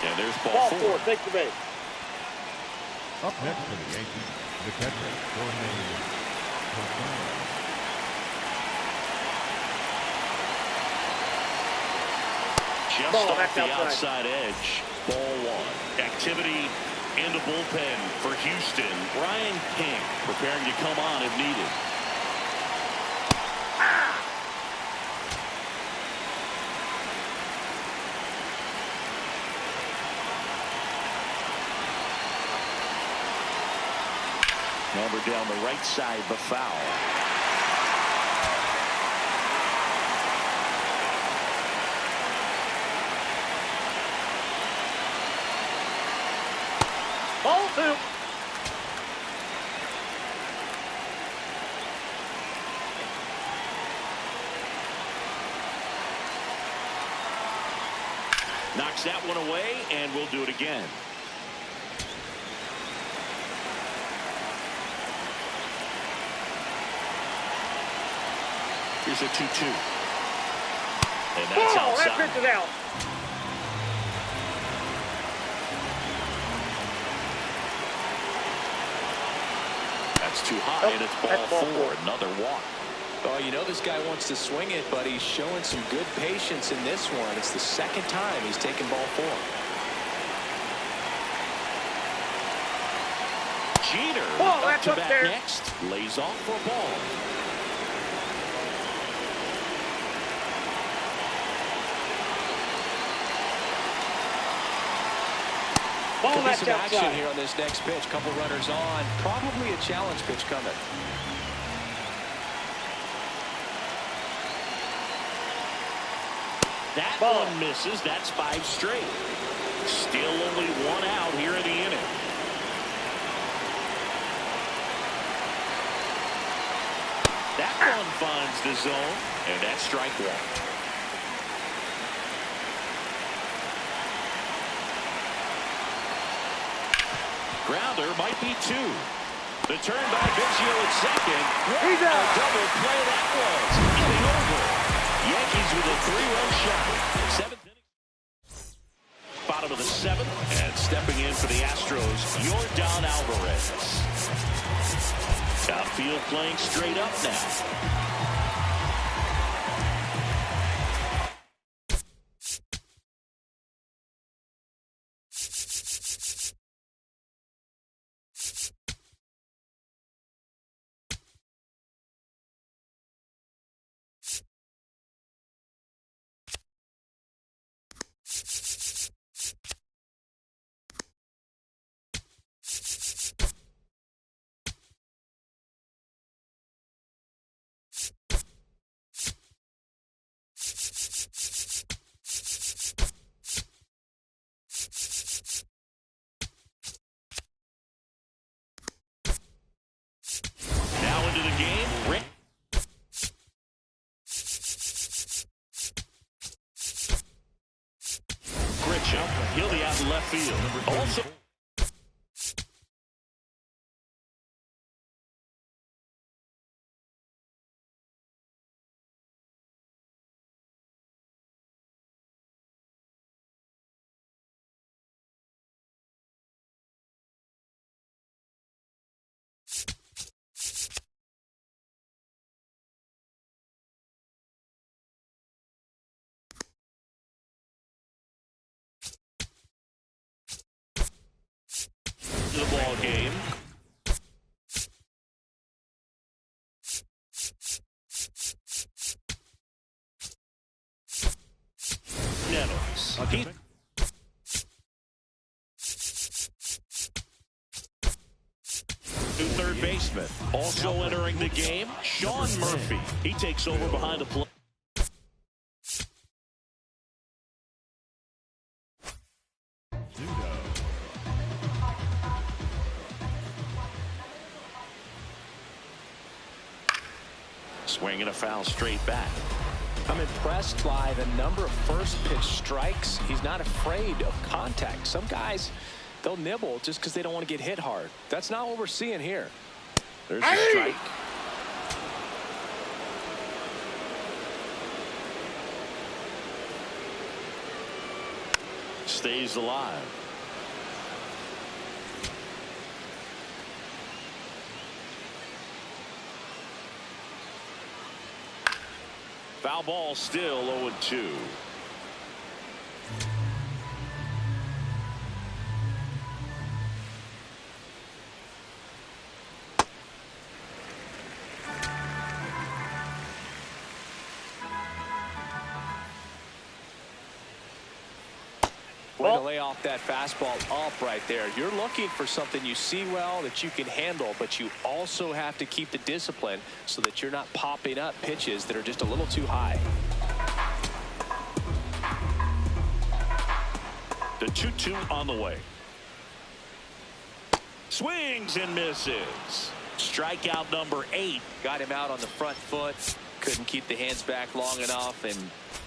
And there's ball four. Take the base. Up next for the Yankees, the catcher, Just Ball, off the outside. outside edge. Ball one. Activity in the bullpen for Houston. Ryan King preparing to come on if needed. Number down the right side, the foul. Ball two. Knocks that one away, and we'll do it again. Here's a 2-2. And that's Ball, outside. that pitch is out. That's too high, and it's ball ball four. four. Another walk. oh, you know this guy wants to swing it, but he's showing some good patience in this one. It's the second time he's taken ball four. Jeter Ball, up that's to up bat there. next. Lays off for a ball. Ball, Could be that's some action outside. here on this next pitch. Couple runners on. Probably a challenge pitch coming. That Ball. one misses. That's 5 straight. Still only 1 out here in the inning. That one finds the zone, and that's strike one. Grounder might be 2. The turn by Biggio at second. He's What a out. double play that was. Inning over. Yankees with a 3-run shot. 7th inning. Bottom of the 7th. And stepping in for the Astros, Yordan Alvarez. Outfield playing straight up now. Now into the game. Gritcham, he'll be out in left field. Also. into the ball game. Nettles. Okay. New third baseman. Also entering the game, Sean Murphy. He takes over behind the plate. Swinging a foul straight back. I'm impressed by the number of first pitch strikes. He's not afraid of contact. Some guys, they'll nibble just because they don't want to get hit hard. That's not what we're seeing here. There's a strike. Stays alive. Foul ball, still 0-2. Way to lay off that fastball up right there. You're looking for something you see well that you can handle, but you also have to keep the discipline so that you're not popping up pitches that are just a little too high. The 2-2 on the way. Swings and misses. Strikeout number 8. Got him out on the front foot. Couldn't keep the hands back long enough and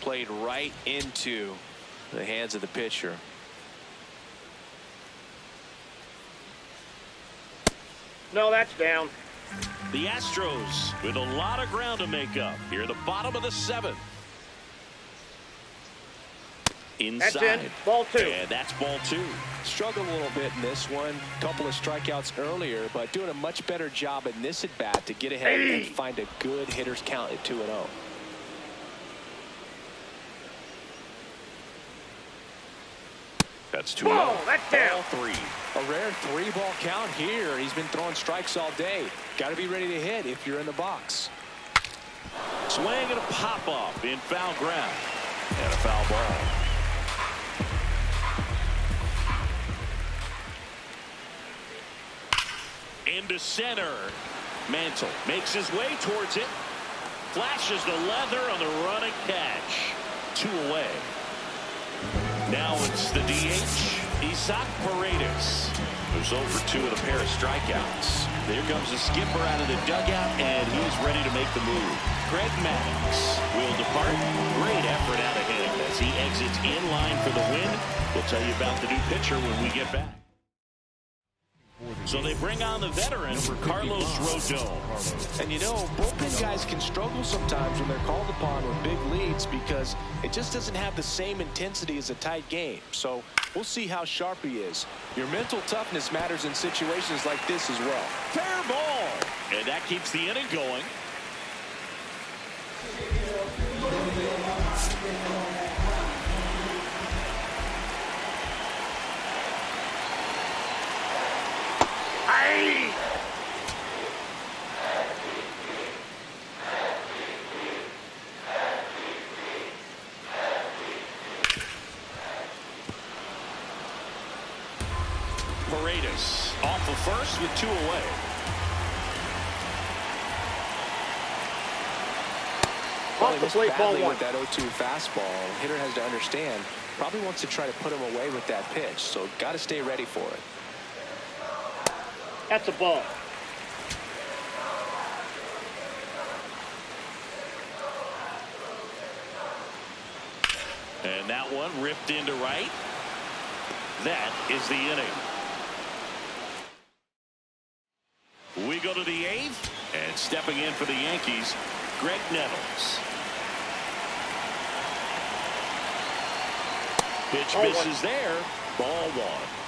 played right into the hands of the pitcher. No, that's down. The Astros with a lot of ground to make up here at the bottom of the 7th. Inside. That's in. Ball 2. And that's ball 2. Struggled a little bit in this one. Couple of strikeouts earlier, but doing a much better job in this at bat to get ahead and find a good hitter's count at 2-0. That's 2-0. Whoa, that's down. Ball 3. A rare 3-ball count here. He's been throwing strikes all day. Got to be ready to hit if you're in the box. Swing and a pop up in foul ground. And a foul ball. Into center. Mantle makes his way towards it. Flashes the leather on the running catch. 2 away. Now it's the DH, Isaac Paredes, who's over 2 with a pair of strikeouts. There comes the skipper out of the dugout, and he's ready to make the move. Greg Maddox will depart. Great effort out of him as he exits in line for the win. We'll tell you about the new pitcher when we get back. So they bring on the veteran, Carlos Rodon. And you know, bullpen guys can struggle sometimes when they're called upon with big leads because it just doesn't have the same intensity as a tight game. So we'll see how sharp he is. Your mental toughness matters in situations like this as well. Fair ball. And that keeps the inning going. Paredes off of first with 2 away. Off the plate, ball 1. With that 0-2 fastball, hitter has to understand, probably wants to try to put him away with that pitch, so got to stay ready for it. That's a ball. And that one ripped into right. That is the inning. We go to the 8th, and stepping in for the Yankees, Greg Nettles. Pitch misses there. Ball 1.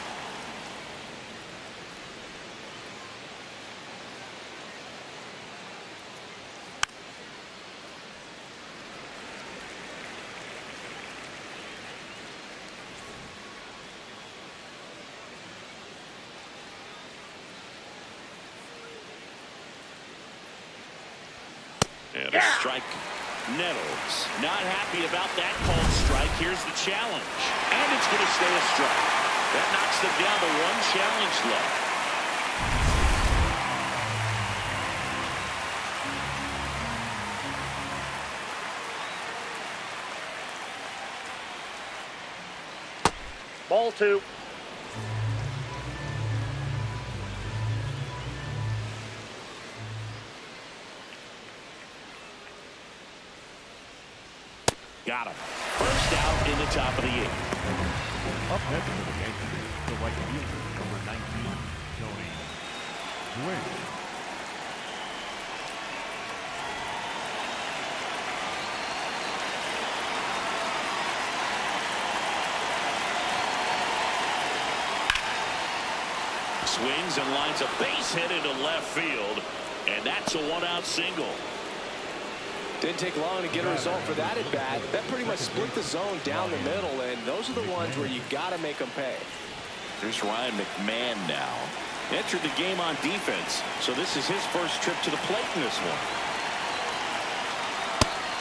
And a strike. Nettles not happy about that called strike. Here's the challenge. And it's going to stay a strike. That knocks them down to one challenge left. Ball 2. Got him. First out in the top of the 8th. Up next for the Yankees, the right fielder, number 19, Tony Gwynn. Swings and lines a base hit into left field, and that's a one-out single. Didn't take long to get a result for that at bat. That pretty much split the zone down the middle, and those are the ones where you got to make them pay. Here's Ryan McMahon now. Entered the game on defense, so this is his first trip to the plate in this one.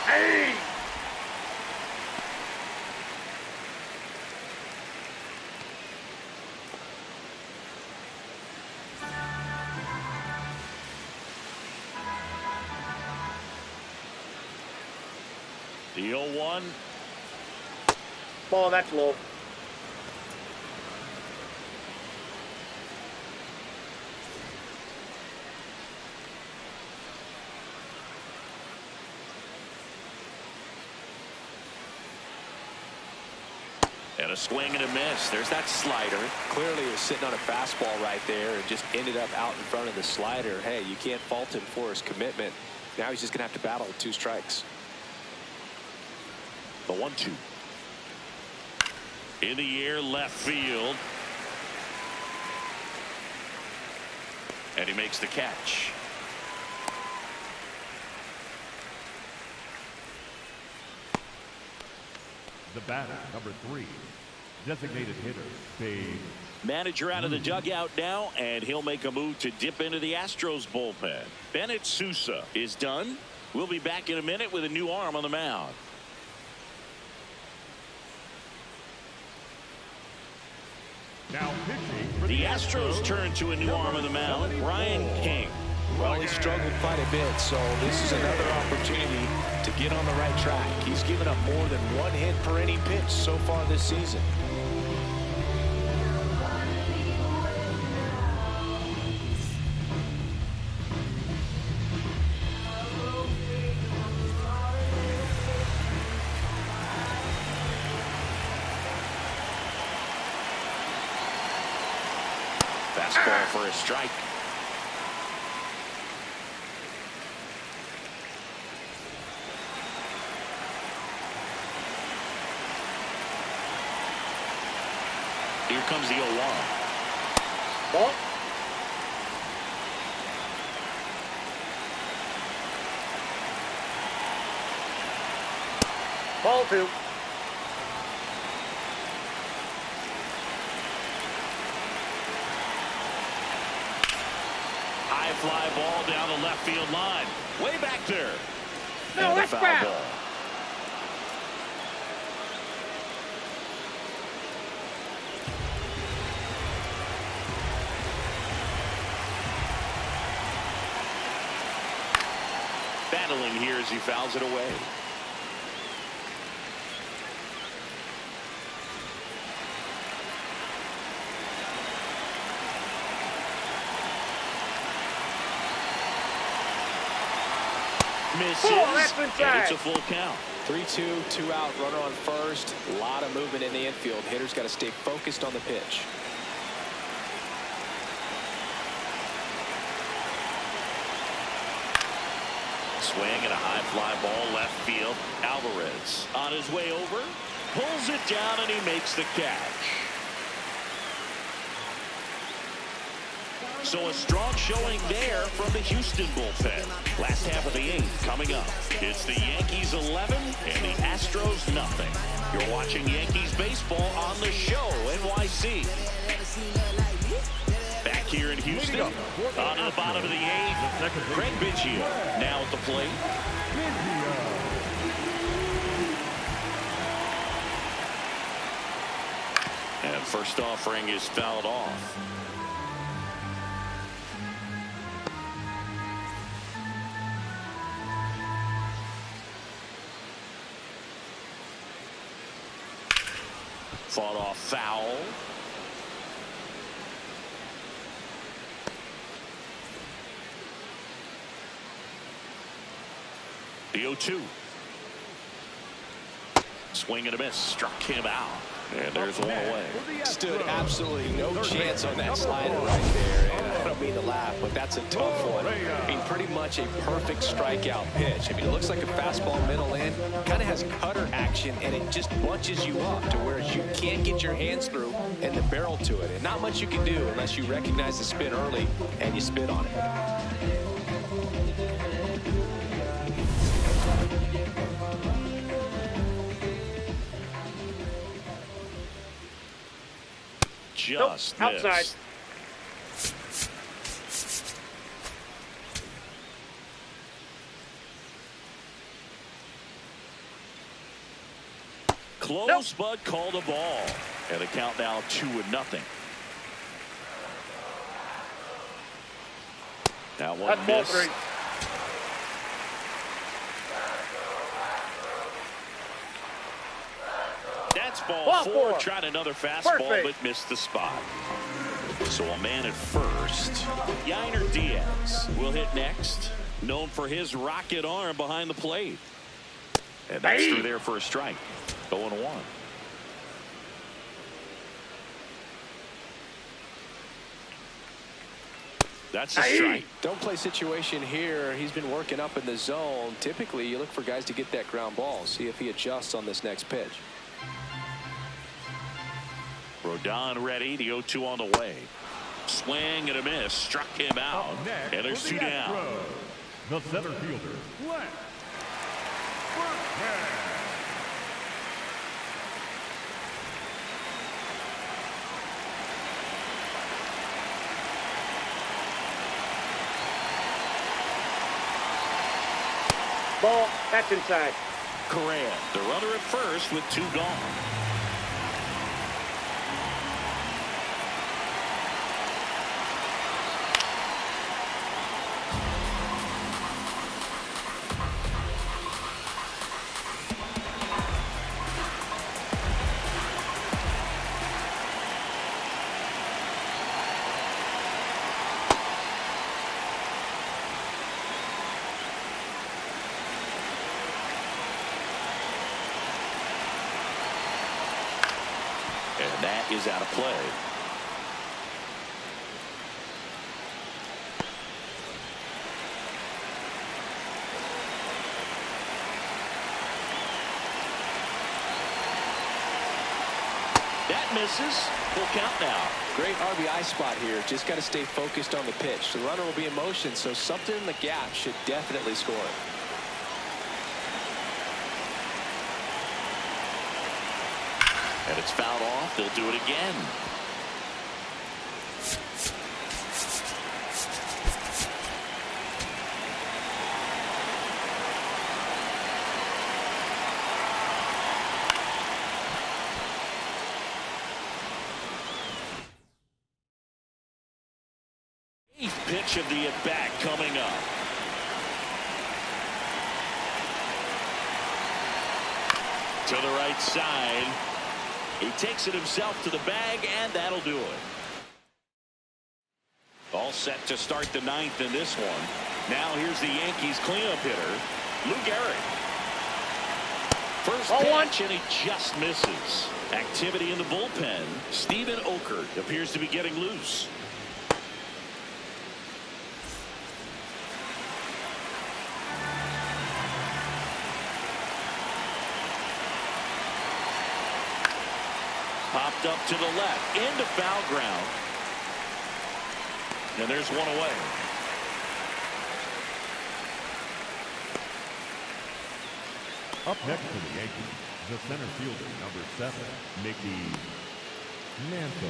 Hey! The 0-1. Ball, that's low. And a swing and a miss. There's that slider. Clearly he was sitting on a fastball right there and just ended up out in front of the slider. Hey, you can't fault him for his commitment. Now he's just going to have to battle with 2 strikes. The 1-2. In the air, left field. And he makes the catch. The batter, number 3, designated hitter, Big. Manager out of the dugout now, and he'll make a move to dip into the Astros bullpen. Bennett Sousa is done. We'll be back in a minute with a new arm on the mound. Now pitching for The Astros turn to a new arm on the mound, Ryan King. Well, he struggled quite a bit, so this is another opportunity to get on the right track. He's given up more than 1 hit per inning pitch so far this season. Fastball for a strike. Here comes the 0-1. Ball. Ball 2. High fly ball down the left field line. Way back there. No, And a that's foul foul. ball. Battling here as he fouls it away. Misses, that's and inside. it's a full count. 3-2, 2 out, runner on first. A lot of movement in the infield. Hitter's got to stay focused on the pitch. Swing and a high fly ball left field. Alvarez on his way over, pulls it down, and he makes the catch. So a strong showing there from the Houston bullpen. Last half of the 8th coming up. It's the Yankees 11 and the Astros nothing. You're watching Yankees baseball on the show, NYC. Back here in Houston. On to the bottom of the 8th. Craig Biggio now at the plate. And first offering is fouled off. Fought off foul. The 0-2. Swing and a miss. Struck him out. And there's one away. Stood absolutely no chance on that slider right there. And I don't mean to laugh, but that's a tough one. I mean, pretty much a perfect strikeout pitch. I mean, it looks like a fastball middle in. Kind of has cutter action, and it just bunches you up to where you can't get your hands through and the barrel to it. And not much you can do unless you recognize the spin early and you spit on it. Just nope, outside. Missed. Close, nope. But called a ball. And the count now 2-0. Now one That's miss. That's ball 4. Tried another fastball, but missed the spot. So a man at first. Yainer Diaz will hit next. Known for his rocket arm behind the plate. And that's through there for a strike. 0-1. That's a strike. Don't play situation here. He's been working up in the zone. Typically, you look for guys to get that ground ball. See if he adjusts on this next pitch. Rodon ready. The 0-2 on the way. Swing and a miss. Struck him out. And there's 2 down. The center fielder, Lex Burkhead. Ball. That's inside. Correa, the runner at first with 2 gone. And that is out of play. That misses. Full count now. Great RBI spot here. Just got to stay focused on the pitch. The runner will be in motion, so something in the gap should definitely score it. And it's fouled off. They'll do it again. Eighth pitch of the at-bat coming up. To the right side. He takes it himself to the bag, and that'll do it. All set to start the 9th in this one. Now here's the Yankees cleanup hitter, Lou Gehrig. First pitch, and he just misses. Activity in the bullpen. Steven Okert appears to be getting loose. Popped up to the left, into foul ground. And there's one away. Up next for the Yankees, the center fielder, number 7, Mickey Mantle.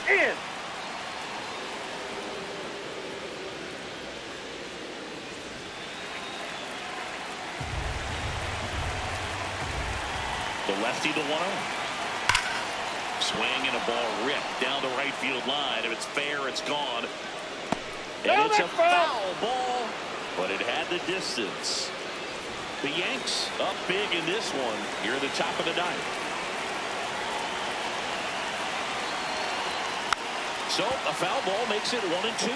In. The lefty to 1-0. Swing and a ball ripped down the right field line. If it's fair, it's gone. And it's a foul ball, but it had the distance. The Yanks up big in this one here at the top of the ninth. So a foul ball makes it 1-2.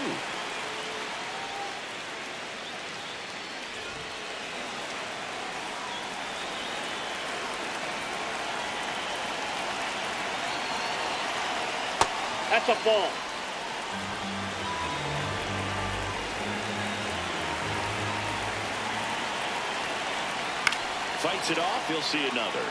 That's a ball. Fights it off. He'll see another.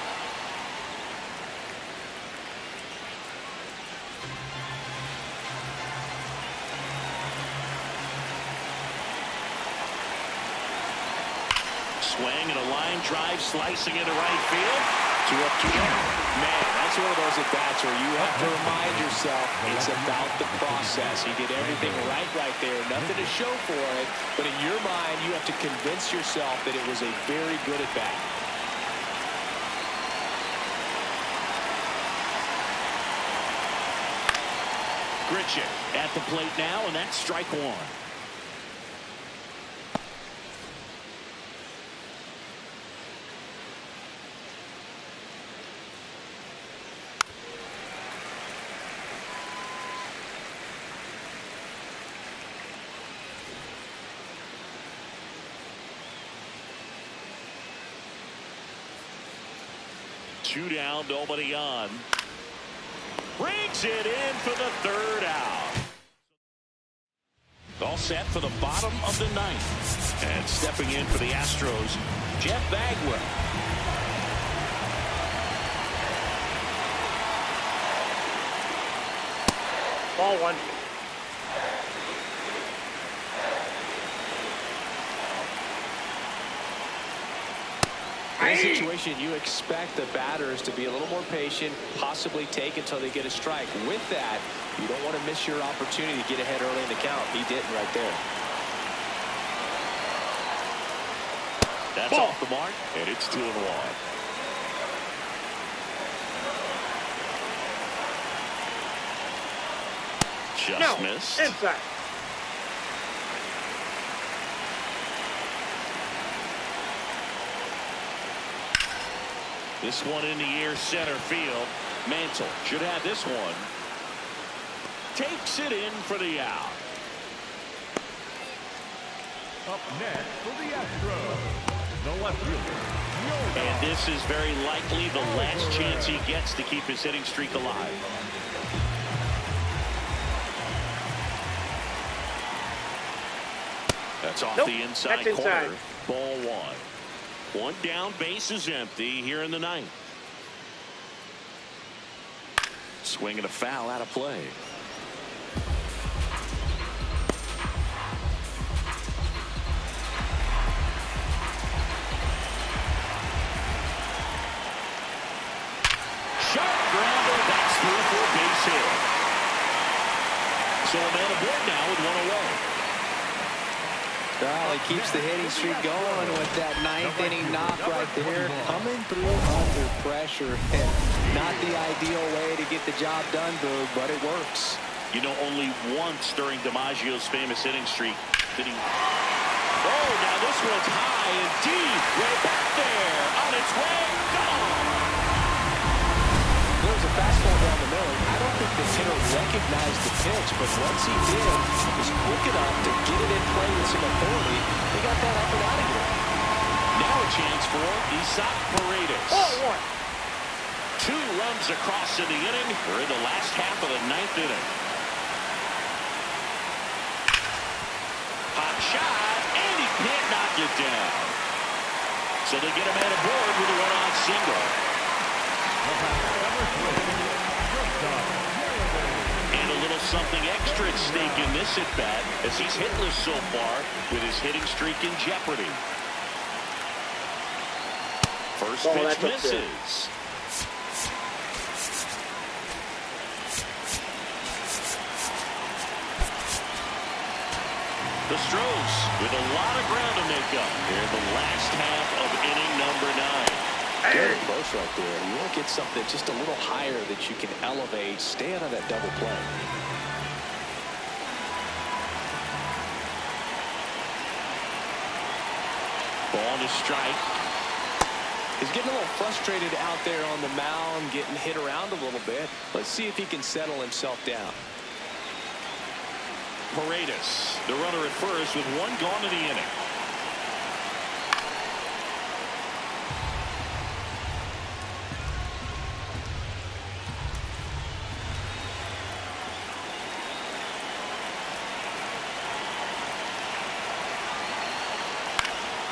Swing and a line drive slicing into right field. 2 up, 2 down. Man, that's one of those at-bats where you have to remind yourself it's about the process. He did everything right there. Nothing to show for it. But in your mind, you have to convince yourself that it was a very good at-bat. Grichuk at the plate now, and that's strike 1. Two down, nobody on. Brings it in for the 3rd out. All set for the bottom of the 9th. And stepping in for the Astros, Jeff Bagwell. Ball 1. In this situation, you expect the batters to be a little more patient, possibly take until they get a strike. With that, you don't want to miss your opportunity to get ahead early in the count. He didn't right there. That's off the mark, and it's 2-1. Just missed. Inside. This one in the air, center field. Mantle should have this one. Takes it in for the out. Up next for the Astros, the left fielder. And this is very likely the last chance he gets to keep his hitting streak alive. That's off the inside corner. Ball 1. One down, base is empty here in the 9th. Swing and a foul out of play. Sharp grounder, that's through for a base hit. So a man aboard now with 1 away. Well, he keeps the hitting streak going with that 9th inning knock right there. Coming through under pressure. Not the ideal way to get the job done, Boog, but it works. You know, only once during DiMaggio's famous hitting streak did he... Oh, now this one's high and deep. Way back there. On its way. Gone. There was a fastball down the middle. I don't think the hitter recognized the pitch, but once he did, it was quick enough to get it in play with some authority. They got that up and out of here. Now a chance for Isaac Paredes. Ball 1. 2 runs across in the inning. We're in the last half of the 9th inning. Pop shot, and he can't knock it down. So they get a man aboard with a run-on single. And a little something extra at stake in this at-bat as he's hitless so far with his hitting streak in jeopardy. First pitch misses. The Stros with a lot of ground to make up here in the last half of inning number 9. Good approach right there. You want to get something just a little higher that you can elevate. Stay out of that double play. Ball to strike. He's getting a little frustrated out there on the mound, getting hit around a little bit. Let's see if he can settle himself down. Paredes, the runner at first with 1 gone in the inning.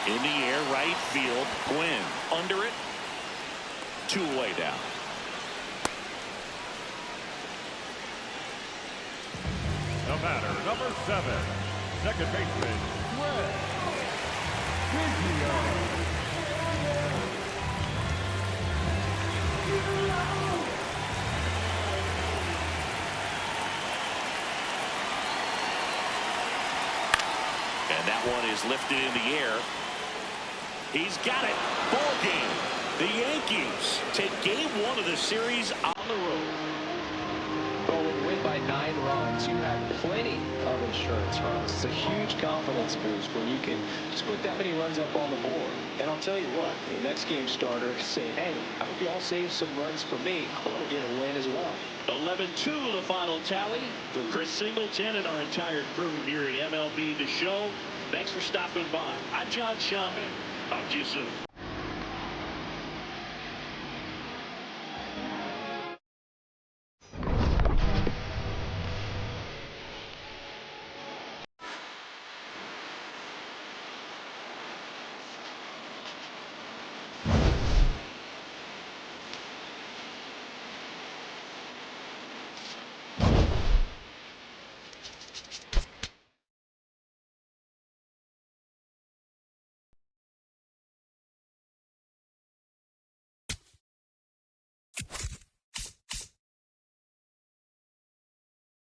In the air, right field. Gwynn under it. 2 away down. The batter, number 7, second baseman, Greg Biggio. And that one is lifted in the air. He's got it. Ball game. The Yankees take game 1 of the series on the road. Well, when you win by 9 runs, you have plenty of insurance runs. It's a huge confidence boost when you can just put that many runs up on the board. And I'll tell you what, the next game starter is saying, hey, I hope you all save some runs for me. I want to get a win as well. 11-2 the final tally. For Chris Singleton and our entire crew here at MLB The Show, thanks for stopping by. I'm John Shelby. Talk to you soon.